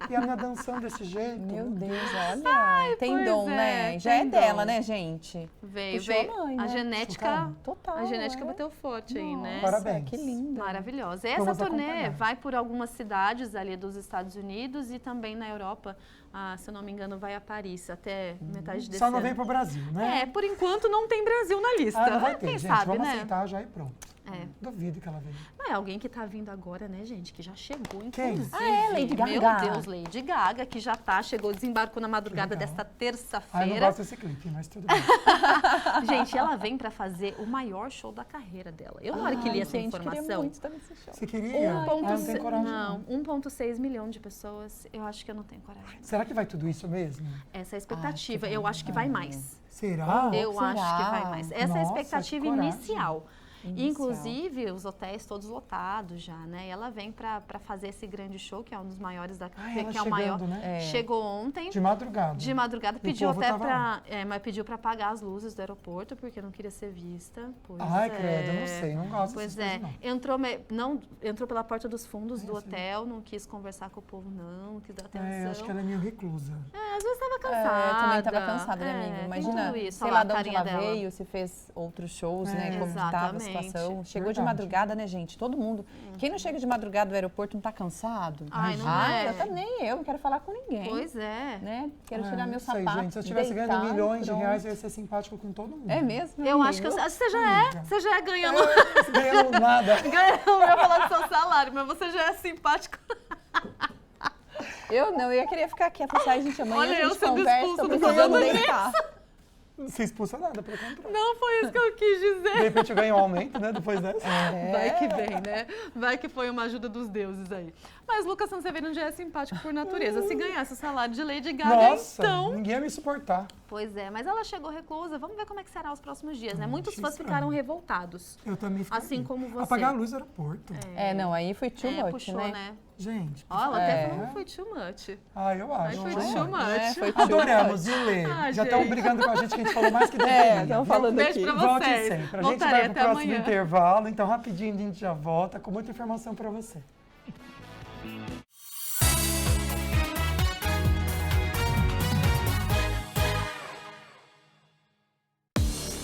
E a menina dançando desse jeito. Meu Deus, olha. Tem dom, né? Já é dela, né, gente? Veio. A mãe, A né? genética. Total. A genética bateu forte aí, né? Parabéns. Que linda. Maravilhosa. Essa Vamos turnê acompanhar. vai por algumas cidades ali dos Estados Unidos e também na Europa. Se eu não me engano, vai a Paris até metade desse Só ano. não vem pro Brasil, né? Por enquanto não tem Brasil na lista. Não vai ter, Quem gente. sabe, Vamos né? aceitar já e pronto. Duvido que ela venha. Não é alguém que tá vindo agora, né, gente? Que já chegou, Quem? inclusive. Lady Gaga. Meu Deus, Lady Gaga, que já chegou, desembarcou na madrugada desta Eu não terça-feira. gosto desse clipe, mas tudo bem. Gente, ela vem pra fazer o maior show da carreira dela. Eu, na hora que li essa informação... Você queria? Não tem coragem, Não, 1,6 milhão de pessoas. Eu acho que eu não tenho coragem. Será que vai tudo isso mesmo? Essa é a expectativa. Eu acho que vai mais. Será? Eu acho que vai mais. Essa é a Nossa, expectativa que coragem. inicial. Inclusive, os hotéis todos lotados já, né? E ela vem pra fazer esse grande show, que é um dos maiores da carreira, que é o maior. Né? Chegou ontem. De madrugada. De madrugada, E o pediu povo até tava pra. Mas pediu pra apagar as luzes do aeroporto, porque não queria ser vista. Pois Ai, credo, eu não sei, não gosto Pois dessas é. coisas, Entrou pela porta dos fundos do hotel, não quis conversar com o povo, não quis dar atenção. Acho que ela é meio reclusa. Às vezes estava cansada. Eu também estava cansada, né, amigo? Imagina, tudo isso, sei olha lá a de onde carinha ela dela. veio, se fez outros shows, né? Como estava a Exatamente. situação. Chegou de Verdade. madrugada, né, gente? Todo mundo. Quem não chega de madrugada do aeroporto não tá cansado? Ai, não é. Eu também, eu não quero falar com ninguém. Pois é. Né? Quero tirar meu Não sei, sapato, gente, se eu estivesse deitar, ganhando milhões de pronto. reais, eu ia ser simpático com todo mundo. É mesmo? Eu acho que você já é ganhando. Ganhando nada. Eu ia falar do seu salário, mas você já é simpático. Eu não, eu ia querer ficar aqui. Ai, gente, amanhã Olha, a eu gente sendo conversa, expulsa tô do precisando programa deitar. Não se expulsa nada, pelo contrário. Não foi isso que eu quis De dizer. repente eu ganho um aumento, né? Depois dessa. Vai que vem, né? Vai que foi uma ajuda dos deuses aí. Mas Lucas Sanseverino já é simpático por natureza. Se ganhasse o salário de Lady Gaga, Nossa, então... ninguém ia me suportar. Pois é, mas ela chegou reclusa. Vamos ver como é que será os próximos dias, né? Muitos achei fãs estranho. ficaram revoltados. Eu também fiquei. Assim como você. Apagar a luz do aeroporto. Não, aí foi too much, puxou, né? Gente. Ó, ela até falou que foi too much. Eu acho. Foi too much. Foi too Adoramos, much. Lê. Ah, Já estão gente. brigando com a gente que a gente falou mais que deveria. Estão falando Beijo aqui. pra Volte vocês. sempre. A gente Voltarei vai pro até próximo amanhã. intervalo, então rapidinho a gente já volta com muita informação para você.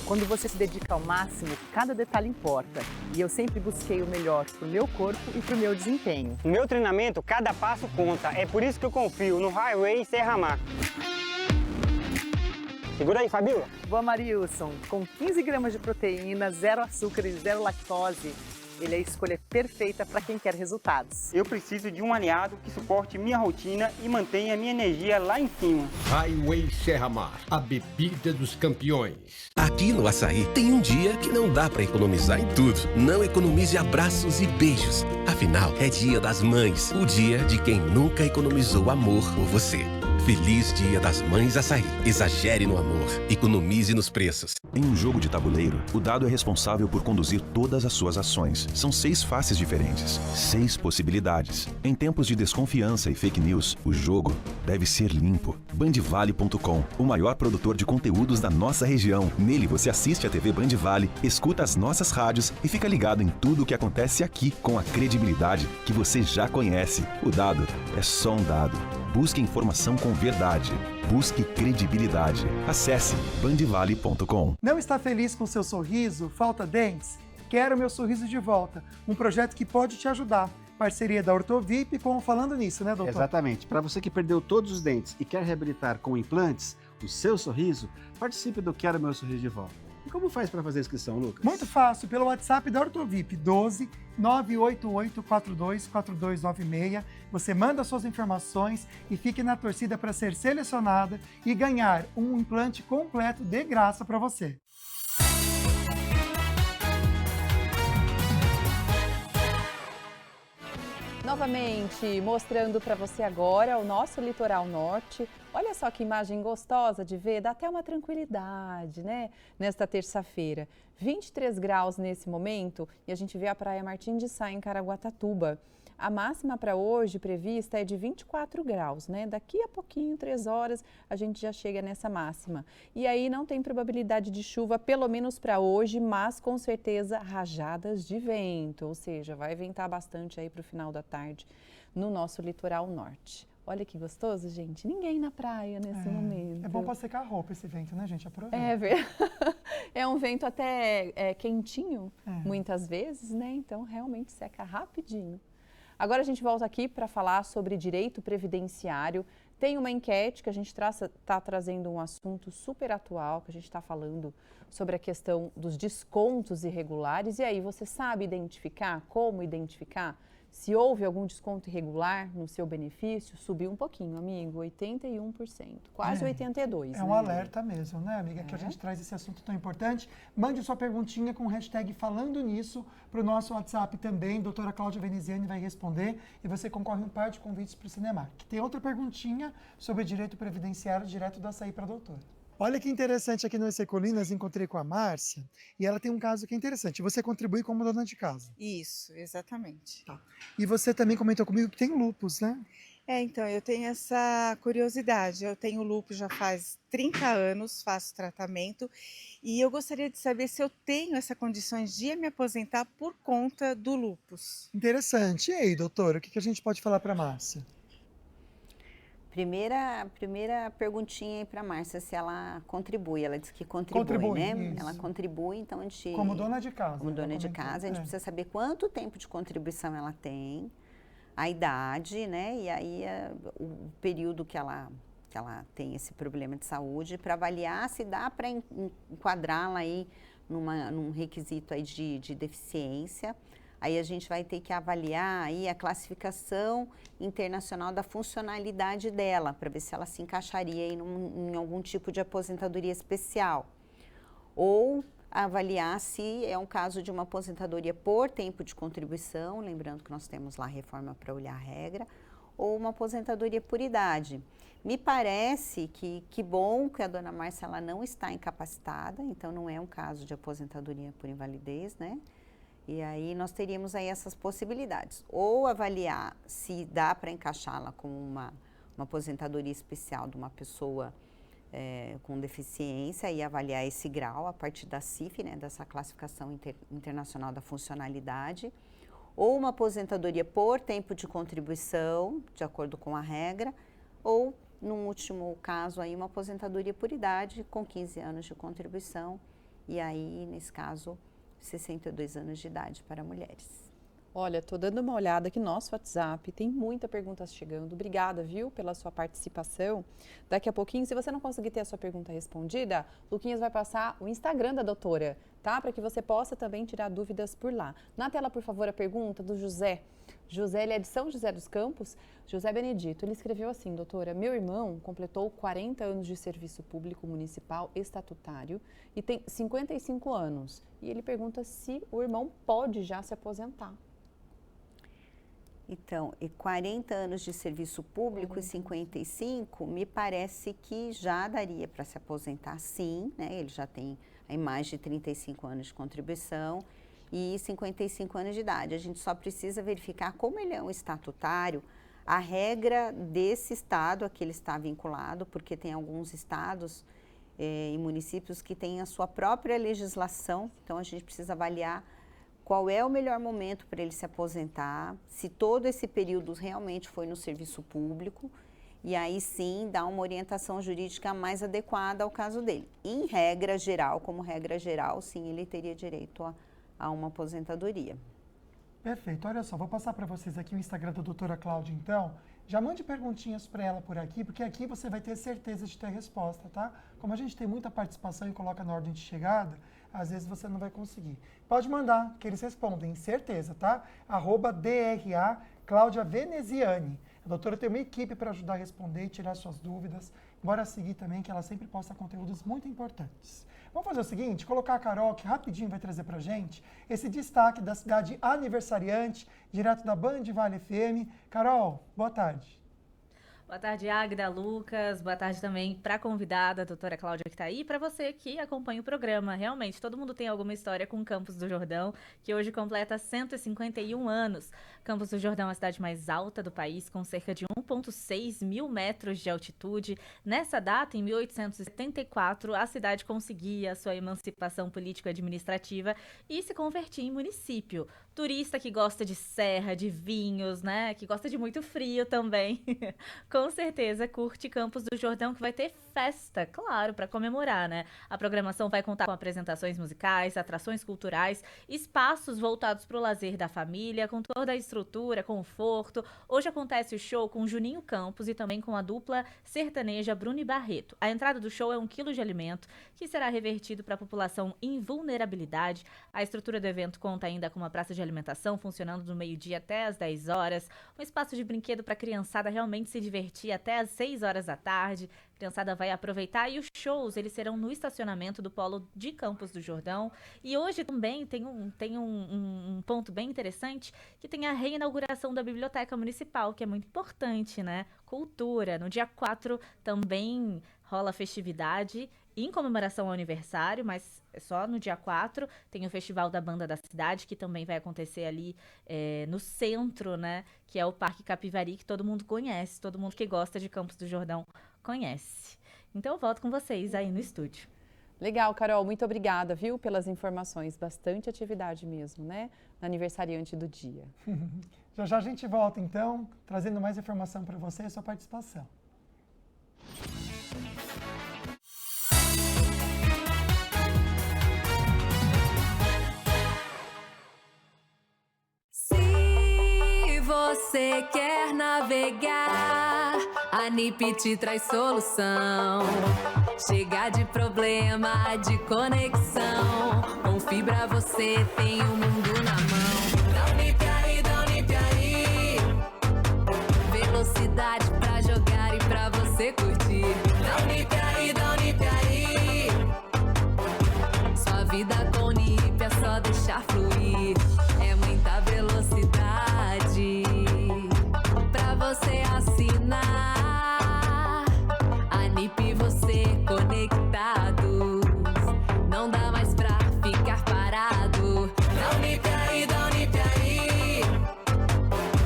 Quando você se dedica ao máximo, cada detalhe importa. E eu sempre busquei o melhor para o meu corpo e para o meu desempenho. No meu treinamento, cada passo conta. É por isso que eu confio no Highway Serra Mar. Segura aí, Fabiola. Boa, Marilson. Com 15 gramas de proteína, 0 açúcar e 0 lactose, ele é a escolha perfeita para quem quer resultados. Eu preciso de um aliado que suporte minha rotina e mantenha minha energia lá em cima. Highway Serra Mar, a bebida dos campeões. Aqui no Açaí tem um dia que não dá para economizar em tudo. Não economize abraços e beijos. Afinal, é Dia das Mães, o dia de quem nunca economizou amor por você. Feliz Dia das Mães Açaí. Exagere no amor. Economize nos preços. Em um jogo de tabuleiro, o dado é responsável por conduzir todas as suas ações. São 6 faces diferentes, 6 possibilidades. Em tempos de desconfiança e fake news, o jogo deve ser limpo. Bandvale.com, o maior produtor de conteúdos da nossa região. Nele você assiste a TV Bandvale, escuta as nossas rádios e fica ligado em tudo o que acontece aqui com a credibilidade que você já conhece. O dado é só um dado. Busque informação com verdade. Busque credibilidade. Acesse bandvale.com. Não está feliz com seu sorriso? Falta dentes? Quero meu sorriso de volta. Um projeto que pode te ajudar. Parceria da Ortovip com o Falando Nisso, né, doutor? Exatamente. Para você que perdeu todos os dentes e quer reabilitar com implantes o seu sorriso, participe do Quero Meu Sorriso de Volta. E como faz para fazer a inscrição, Lucas? Muito fácil, pelo WhatsApp da Ortovip, 12 988 42 4296. Você manda suas informações e fique na torcida para ser selecionada e ganhar um implante completo de graça para você. Novamente, mostrando para você agora o nosso litoral norte. Olha só que imagem gostosa de ver, dá até uma tranquilidade, né? Nesta terça-feira. 23 graus nesse momento e a gente vê a Praia Martim de Sá, em Caraguatatuba. A máxima para hoje prevista é de 24 graus, né? Daqui a pouquinho, 3 horas, a gente já chega nessa máxima. E aí não tem probabilidade de chuva, pelo menos para hoje, mas com certeza rajadas de vento, ou seja, vai ventar bastante aí para o final da tarde no nosso litoral norte. Olha que gostoso, gente. Ninguém na praia nesse momento. É bom para secar a roupa esse vento, né, gente? Aproveita. É um vento até quentinho, muitas vezes, né? Então, realmente seca rapidinho. Agora a gente volta aqui para falar sobre direito previdenciário. Tem uma enquete que a gente está trazendo um assunto super atual, que a gente está falando sobre a questão dos descontos irregulares. E aí, você sabe identificar, como identificar? Se houve algum desconto irregular no seu benefício, subiu um pouquinho, amigo, 81%, quase 82%. É um alerta mesmo, né, amiga, que a gente traz esse assunto tão importante. Mande sua perguntinha com o hashtag falando nisso para o nosso WhatsApp também, doutora Cláudia Veneziani vai responder e você concorre um par de convites para o Cinemark. Tem outra perguntinha sobre direito previdenciário direto do Açaí para a doutora. Olha que interessante, aqui no EC Colinas encontrei com a Márcia e ela tem um caso que é interessante. Você contribui como dona de casa. Isso, exatamente. Tá. E você também comentou comigo que tem lúpus, né? Então, eu tenho essa curiosidade. Eu tenho lúpus já faz 30 anos, faço tratamento e eu gostaria de saber se eu tenho essa condições de me aposentar por conta do lúpus. Interessante. E aí, doutora, o que a gente pode falar para a Márcia? Primeira perguntinha aí para a Márcia, se ela contribui. Ela disse que contribui, né? Isso. Ela contribui, então a gente... Como dona de casa. Como dona de casa, a gente precisa saber quanto tempo de contribuição ela tem, a idade, né? E aí o período que ela tem esse problema de saúde, para avaliar se dá para enquadrá-la aí num requisito aí de deficiência. Aí a gente vai ter que avaliar aí a classificação internacional da funcionalidade dela, para ver se ela se encaixaria aí em algum tipo de aposentadoria especial. Ou avaliar se é um caso de uma aposentadoria por tempo de contribuição, lembrando que nós temos lá a reforma para olhar a regra, ou uma aposentadoria por idade. Me parece que bom que a dona Márcia ela não está incapacitada, então não é um caso de aposentadoria por invalidez, né? E aí nós teríamos aí essas possibilidades. Ou avaliar se dá para encaixá-la com uma aposentadoria especial de uma pessoa com deficiência e avaliar esse grau a partir da CIF, né, dessa classificação internacional da funcionalidade. Ou uma aposentadoria por tempo de contribuição, de acordo com a regra, ou, num último caso, aí, uma aposentadoria por idade com 15 anos de contribuição. E aí, nesse caso, 62 anos de idade para mulheres. Olha, estou dando uma olhada aqui no nosso WhatsApp, tem muita pergunta chegando. Obrigada, viu, pela sua participação. Daqui a pouquinho, se você não conseguir ter a sua pergunta respondida, Luquinhas vai passar o Instagram da doutora, tá? Para que você possa também tirar dúvidas por lá. Na tela, por favor, a pergunta do José. José, ele é de São José dos Campos. José Benedito, ele escreveu assim, doutora, meu irmão completou 40 anos de serviço público municipal estatutário e tem 55 anos. E ele pergunta se o irmão pode já se aposentar. Então, 40 anos de serviço público e 55, me parece que já daria para se aposentar, sim, né? Ele já tem aí mais de 35 anos de contribuição e 55 anos de idade. A gente só precisa verificar, como ele é um estatutário, a regra desse estado a que ele está vinculado, porque tem alguns estados e municípios que têm a sua própria legislação, então a gente precisa avaliar qual é o melhor momento para ele se aposentar, se todo esse período realmente foi no serviço público, e aí sim dar uma orientação jurídica mais adequada ao caso dele. Em regra geral, como regra geral, sim, ele teria direito a uma aposentadoria. Perfeito. Olha só, vou passar para vocês aqui o Instagram da doutora Cláudia, então. Já mande perguntinhas para ela por aqui, porque aqui você vai ter certeza de ter resposta, tá? Como a gente tem muita participação e coloca na ordem de chegada, às vezes você não vai conseguir. Pode mandar, que eles respondem, certeza, tá? @DRA Cláudia Veneziani. A doutora tem uma equipe para ajudar a responder e tirar suas dúvidas. Bora seguir também, que ela sempre posta conteúdos muito importantes. Vamos fazer o seguinte, colocar a Carol, que rapidinho vai trazer pra gente esse destaque da cidade aniversariante, direto da Band Vale FM. Carol, boa tarde. Boa tarde, Águida, Lucas. Boa tarde também para a convidada, a doutora Cláudia, que está aí, e para você que acompanha o programa. Realmente, todo mundo tem alguma história com Campos do Jordão, que hoje completa 151 anos. Campos do Jordão é a cidade mais alta do país, com cerca de 1,6 mil metros de altitude. Nessa data, em 1874, a cidade conseguia a sua emancipação político-administrativa e se convertia em município. turista que gosta de serra, de vinhos, né? Que gosta de muito frio também. Com certeza curte Campos do Jordão, que vai ter festa, claro, para comemorar, né? A programação vai contar com apresentações musicais, atrações culturais, espaços voltados para o lazer da família, com toda a estrutura, conforto. Hoje acontece o show com Juninho Campos e também com a dupla sertaneja Bruno e Barreto. A entrada do show é 1 quilo de alimento, que será revertido para a população em vulnerabilidade. A estrutura do evento conta ainda com uma praça de alimentação funcionando do meio-dia até às 10 horas, um espaço de brinquedo para a criançada realmente se divertir até às 6 horas da tarde. A criançada vai aproveitar e os shows eles serão no estacionamento do Polo de Campos do Jordão. E hoje também tem um ponto bem interessante, que tem a reinauguração da Biblioteca Municipal, que é muito importante, né? Cultura. No dia 4 também rola festividade em comemoração ao aniversário, mas é só no dia 4. Tem o Festival da Banda da Cidade, que também vai acontecer ali no centro, né? Que é o Parque Capivari, que todo mundo conhece, todo mundo que gosta de Campos do Jordão conhece. Então eu volto com vocês aí no estúdio. Legal, Carol, muito obrigada, viu, pelas informações. Bastante atividade mesmo, né? No aniversariante do dia. Já já a gente volta, então, trazendo mais informação para você e a sua participação. Se você quer navegar, a NIP te traz solução. Chega de problema de conexão, com fibra você tem o mundo na mão. Dá NIP aí, dá NIP aí. Velocidade pra jogar e pra você curtir. Dá NIP aí, dá NIP aí. Sua vida com NIP é só deixar fluir. É muita velocidade pra você assinar. A NIP você conectados, não dá mais pra ficar parado. Dá NIP aí, dá NIP aí.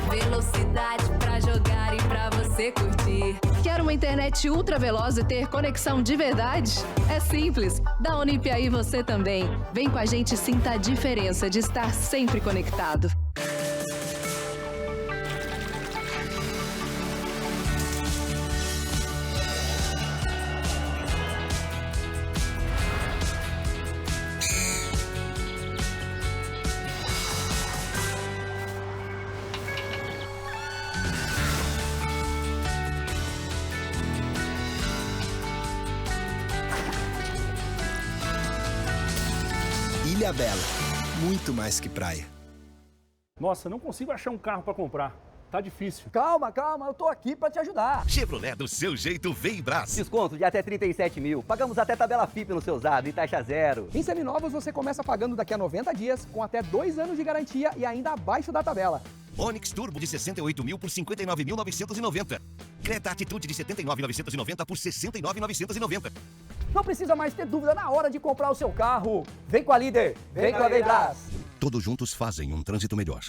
Velocidade pra jogar e pra você curtir. Quer uma internet ultra veloz e ter conexão de verdade? É simples, dá NIP aí você também. Vem com a gente e sinta a diferença de estar sempre conectado. Ilhabela, muito mais que praia. Nossa, não consigo achar um carro para comprar. Tá difícil. Calma, eu tô aqui para te ajudar. Chevrolet do seu jeito vem Brás. Desconto de até 37 mil. Pagamos até tabela FIP no seu usado e taxa zero. Em seminovos você começa pagando daqui a 90 dias, com até 2 anos de garantia e ainda abaixo da tabela. Onix Turbo de 68 mil por 59.990. Creta Atitude de 79.990 por 69.990. Não precisa mais ter dúvida na hora de comprar o seu carro. Vem com a Líder, vem com a Vembras. Todos juntos fazem um trânsito melhor.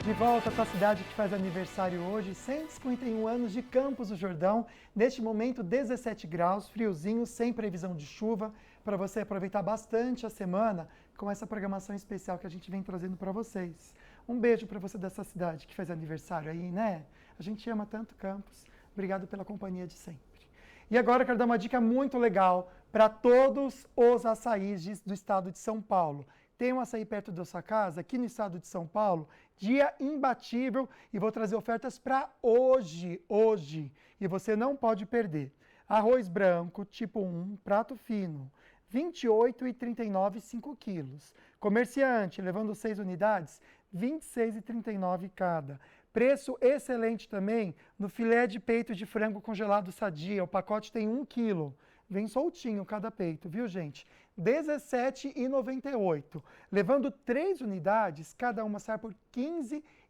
De volta para a cidade que faz aniversário hoje, 151 anos de Campos do Jordão. Neste momento, 17 graus, friozinho, sem previsão de chuva, para você aproveitar bastante a semana com essa programação especial que a gente vem trazendo para vocês. Um beijo para você dessa cidade que faz aniversário aí, né? A gente ama tanto Campos. Obrigado pela companhia de sempre. E agora eu quero dar uma dica muito legal para todos os açaís do estado de São Paulo. Tem um açaí perto da sua casa, aqui no estado de São Paulo, dia imbatível, e vou trazer ofertas para hoje. E você não pode perder. Arroz branco, tipo 1, prato fino, R$ 28,39 5 quilos. Comerciante, levando 6 unidades, R$ 26,39 cada. Preço excelente também no filé de peito de frango congelado Sadia. O pacote tem 1 quilo. Vem soltinho cada peito, viu, gente? R$ 17,98. Levando 3 unidades, cada uma sai por R$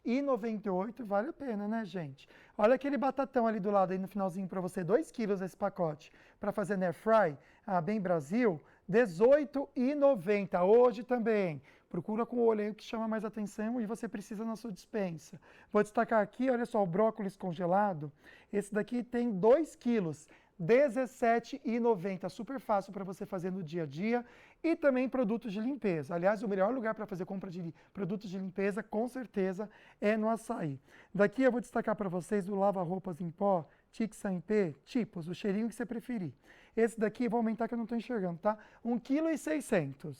15,98. Vale a pena, né, gente? Olha aquele batatão ali do lado aí no finalzinho para você. 2 quilos esse pacote para fazer na air fry. Bem Brasil, R$ 18,90. Hoje também. Procura com o olho aí o que chama mais atenção e você precisa na sua despensa. Vou destacar aqui, olha só, o brócolis congelado. Esse daqui tem 2 quilos. R$17,90. Super fácil para você fazer no dia a dia. E também produtos de limpeza. Aliás, o melhor lugar para fazer compra de produtos de limpeza, com certeza, é no Açaí. Daqui eu vou destacar para vocês o lava-roupas em pó, Tixan-P, tipos, o cheirinho que você preferir. Esse daqui, vou aumentar que eu não estou enxergando, tá? 1,6 kg.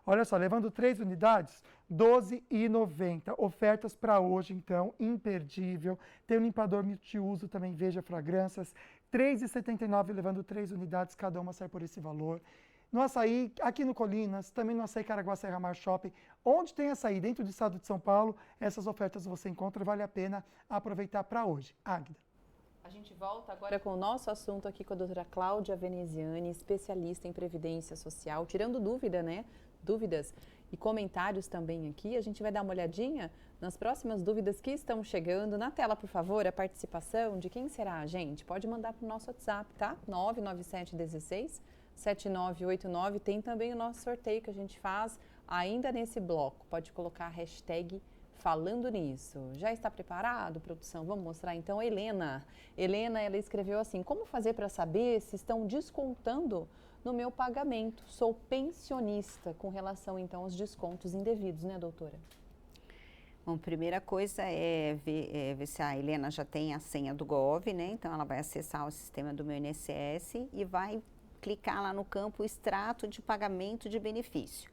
Olha só, levando 3 unidades, R$12,90. Ofertas para hoje, então, imperdível. Tem um limpador multiuso também, Veja Fragrâncias, R$3,79, levando 3 unidades, cada uma sai por esse valor. No Açaí, aqui no Colinas, também no Açaí Caraguá Serra Mar Shopping, onde tem Açaí dentro do estado de São Paulo, essas ofertas você encontra, vale a pena aproveitar para hoje. Águida. A gente volta agora com o nosso assunto aqui com a doutora Cláudia Veneziani, especialista em Previdência Social, tirando dúvida, né? Dúvidas e comentários também aqui. A gente vai dar uma olhadinha nas próximas dúvidas que estão chegando. Na tela, por favor, a participação de quem será a gente. Pode mandar para o nosso WhatsApp, tá? 99716-7989. Tem também o nosso sorteio que a gente faz ainda nesse bloco. Pode colocar a hashtag falando nisso. Já está preparado, produção? Vamos mostrar então a Helena. Helena, ela escreveu assim: como fazer para saber se estão descontando no meu pagamento? Sou pensionista, com relação então aos descontos indevidos, né, doutora? Bom, primeira coisa é ver se a Helena já tem a senha do Gov, né? Então ela vai acessar o sistema do meu INSS e vai clicar lá no campo extrato de pagamento de benefício.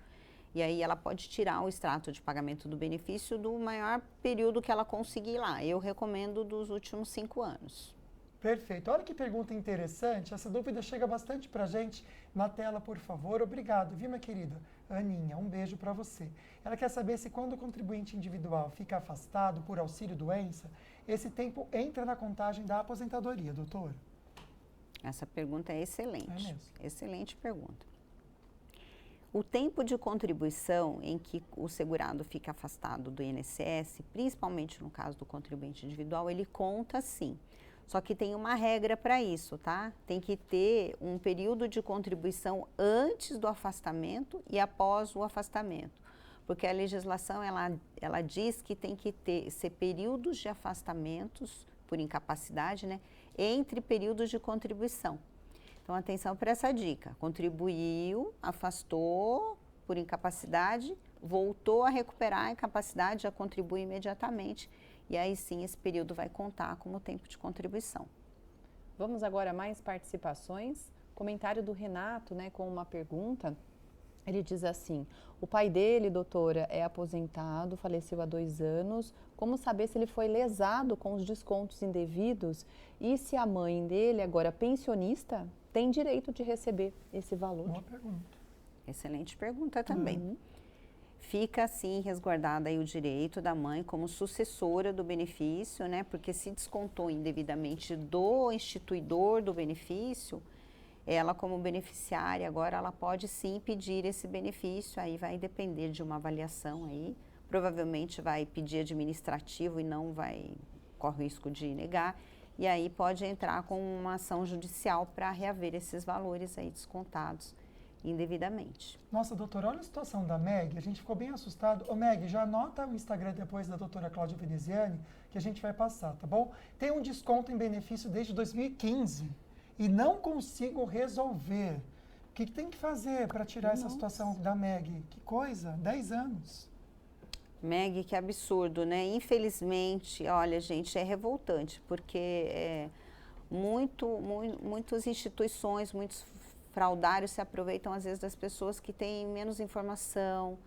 E aí ela pode tirar o extrato de pagamento do benefício do maior período que ela conseguir lá. Eu recomendo dos últimos 5 anos. Perfeito. Olha que pergunta interessante. Essa dúvida chega bastante para a gente. Na tela, por favor. Obrigado, viu, minha querida? Aninha, um beijo para você. Ela quer saber se quando o contribuinte individual fica afastado por auxílio-doença, esse tempo entra na contagem da aposentadoria, doutora? Essa pergunta é excelente. É mesmo? Excelente pergunta. O tempo de contribuição em que o segurado fica afastado do INSS, principalmente no caso do contribuinte individual, ele conta sim. Só que tem uma regra para isso, tá? Tem que ter um período de contribuição antes do afastamento e após o afastamento. Porque a legislação, ela diz que tem que ser períodos de afastamentos por incapacidade, né? Entre períodos de contribuição. Então, atenção para essa dica. Contribuiu, afastou por incapacidade, voltou a recuperar a incapacidade, já contribui imediatamente. E aí sim, esse período vai contar como tempo de contribuição. Vamos agora a mais participações. Comentário do Renato, né, com uma pergunta. Ele diz assim: o pai dele, doutora, é aposentado, faleceu há 2 anos. Como saber se ele foi lesado com os descontos indevidos e se a mãe dele, agora pensionista, tem direito de receber esse valor? Boa pergunta. Excelente pergunta também. Fica assim resguardado aí o direito da mãe como sucessora do benefício, né? Porque se descontou indevidamente do instituidor do benefício, ela como beneficiária agora ela pode sim pedir esse benefício, aí vai depender de uma avaliação aí, provavelmente vai pedir administrativo e não corre o risco de negar, e aí pode entrar com uma ação judicial para reaver esses valores aí descontados indevidamente. Nossa, doutora, olha a situação da Meg, a gente ficou bem assustado. Ô Meg, já anota o Instagram depois da doutora Cláudia Veneziani, que a gente vai passar, tá bom? Tem um desconto em benefício desde 2015 e não consigo resolver. O que tem que fazer para tirar essa situação da Meg? Que coisa, 10 anos. Meg, que absurdo, né? Infelizmente, olha, gente, é revoltante, porque muitas instituições, muitos fraudários se aproveitam às vezes das pessoas que têm menos informação,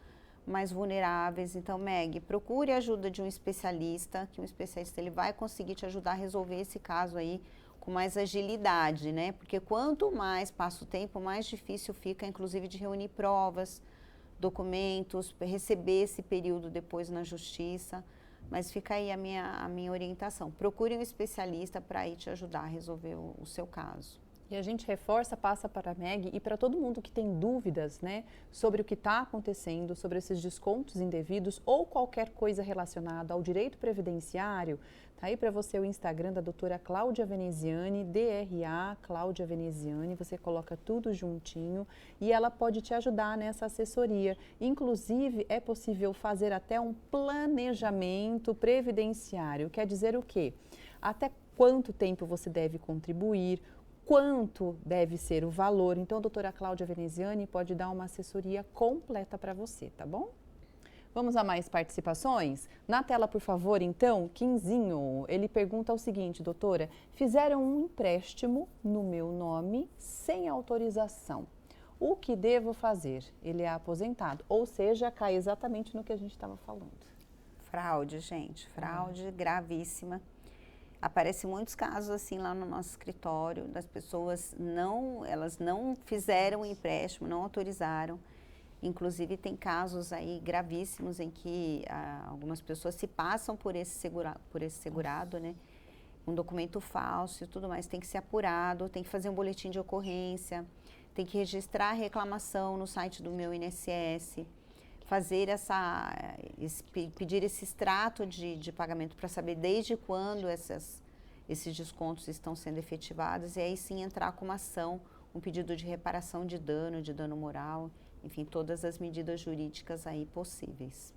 mais vulneráveis. Então, Meg, procure a ajuda de um especialista, que um especialista ele vai conseguir te ajudar a resolver esse caso aí com mais agilidade, né? Porque quanto mais passa o tempo, mais difícil fica, inclusive, de reunir provas, documentos, receber esse período depois na justiça. Mas fica aí a minha orientação. Procure um especialista para ir te ajudar a resolver o seu caso. E a gente reforça, passa para a Meg e para todo mundo que tem dúvidas, né, sobre o que está acontecendo, sobre esses descontos indevidos ou qualquer coisa relacionada ao direito previdenciário. Tá aí para você o Instagram da doutora Cláudia Veneziani, DRA Cláudia Veneziani, você coloca tudo juntinho e ela pode te ajudar nessa assessoria. Inclusive, é possível fazer até um planejamento previdenciário. Quer dizer o quê? Até quanto tempo você deve contribuir, quanto deve ser o valor. Então, a doutora Cláudia Veneziani pode dar uma assessoria completa para você, tá bom? Vamos a mais participações? Na tela, por favor, então, Quinzinho, ele pergunta o seguinte, doutora, fizeram um empréstimo no meu nome sem autorização. O que devo fazer? Ele é aposentado, ou seja, cai exatamente no que a gente estava falando. Fraude, gente, fraude gravíssima. Aparecem muitos casos assim lá no nosso escritório, das pessoas elas não fizeram o empréstimo, não autorizaram. Inclusive tem casos aí gravíssimos em que algumas pessoas se passam por esse segurado, né? Um documento falso e tudo mais, tem que ser apurado, tem que fazer um boletim de ocorrência, tem que registrar a reclamação no site do meu INSS, fazer pedir esse extrato de pagamento para saber desde quando esses descontos estão sendo efetivados e aí sim entrar com uma ação, um pedido de reparação de dano moral, enfim, todas as medidas jurídicas aí possíveis.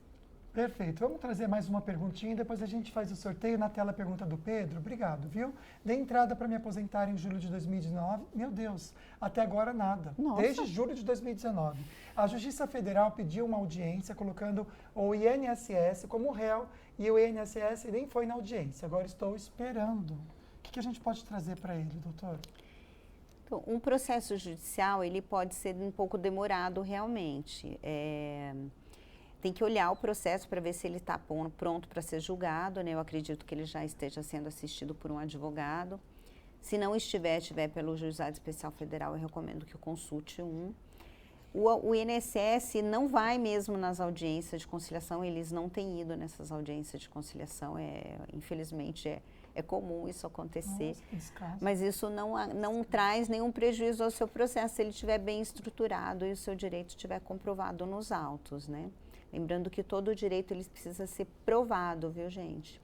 Perfeito. Vamos trazer mais uma perguntinha e depois a gente faz o sorteio. Na tela a pergunta do Pedro. Obrigado, viu? Dei entrada para me aposentar em julho de 2019. Meu Deus, até agora nada. Nossa. Desde julho de 2019. A Justiça Federal pediu uma audiência colocando o INSS como réu e o INSS nem foi na audiência. Agora estou esperando. O que a gente pode trazer para ele, doutor? Então, um processo judicial, ele pode ser um pouco demorado realmente. Tem que olhar o processo para ver se ele está pronto para ser julgado, né? Eu acredito que ele já esteja sendo assistido por um advogado. Se não estiver pelo Juizado Especial Federal, eu recomendo que consulte um. O INSS não vai mesmo nas audiências de conciliação, eles não têm ido nessas audiências de conciliação, infelizmente é comum isso acontecer, mas isso não traz nenhum prejuízo ao seu processo, se ele estiver bem estruturado e o seu direito estiver comprovado nos autos, né? Lembrando que todo direito ele precisa ser provado, viu, gente?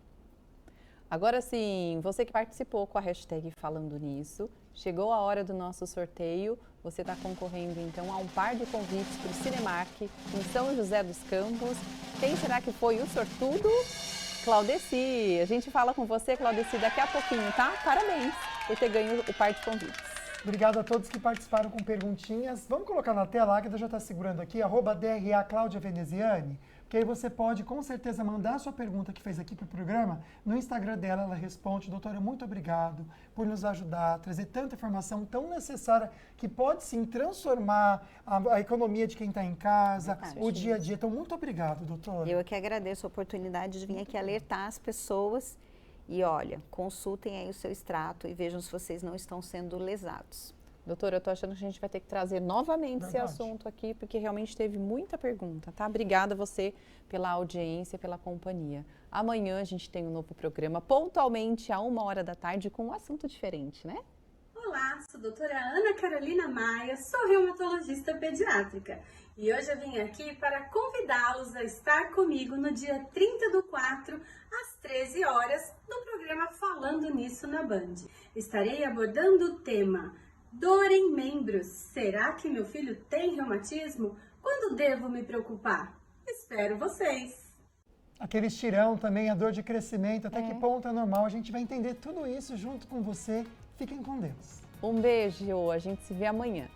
Agora sim, você que participou com a hashtag Falando Nisso, chegou a hora do nosso sorteio. Você está concorrendo, então, a um par de convites para o Cinemark em São José dos Campos. Quem será que foi o sortudo? Claudeci. A gente fala com você, Claudeci, daqui a pouquinho, tá? Parabéns por ter ganho o par de convites. Obrigado a todos que participaram com perguntinhas. Vamos colocar na tela, a Águeda já está segurando aqui, @DRA Cláudia Veneziani, que aí você pode, com certeza, mandar a sua pergunta que fez aqui para o programa. No Instagram dela, ela responde. Doutora, muito obrigado por nos ajudar, trazer tanta informação tão necessária que pode, sim, transformar a economia de quem está em casa, o dia a dia. Então, muito obrigado, doutora. Eu é que agradeço a oportunidade de vir aqui alertar as pessoas. E olha, consultem aí o seu extrato e vejam se vocês não estão sendo lesados. Doutora, eu estou achando que a gente vai ter que trazer novamente esse assunto aqui, porque realmente teve muita pergunta, tá? Obrigada a você pela audiência, pela companhia. Amanhã a gente tem um novo programa, pontualmente, à 1h da tarde, com um assunto diferente, né? Olá, sou a doutora Ana Carolina Maia, sou reumatologista pediátrica. E hoje eu vim aqui para convidá-los a estar comigo no dia 30/4, às 13 horas, no programa Falando Nisso na Band. Estarei abordando o tema dor em membros. Será que meu filho tem reumatismo? Quando devo me preocupar? Espero vocês! Aquele estirão também, a dor de crescimento, até que ponto é normal. A gente vai entender tudo isso junto com você. Fiquem com Deus. Um beijo, a gente se vê amanhã.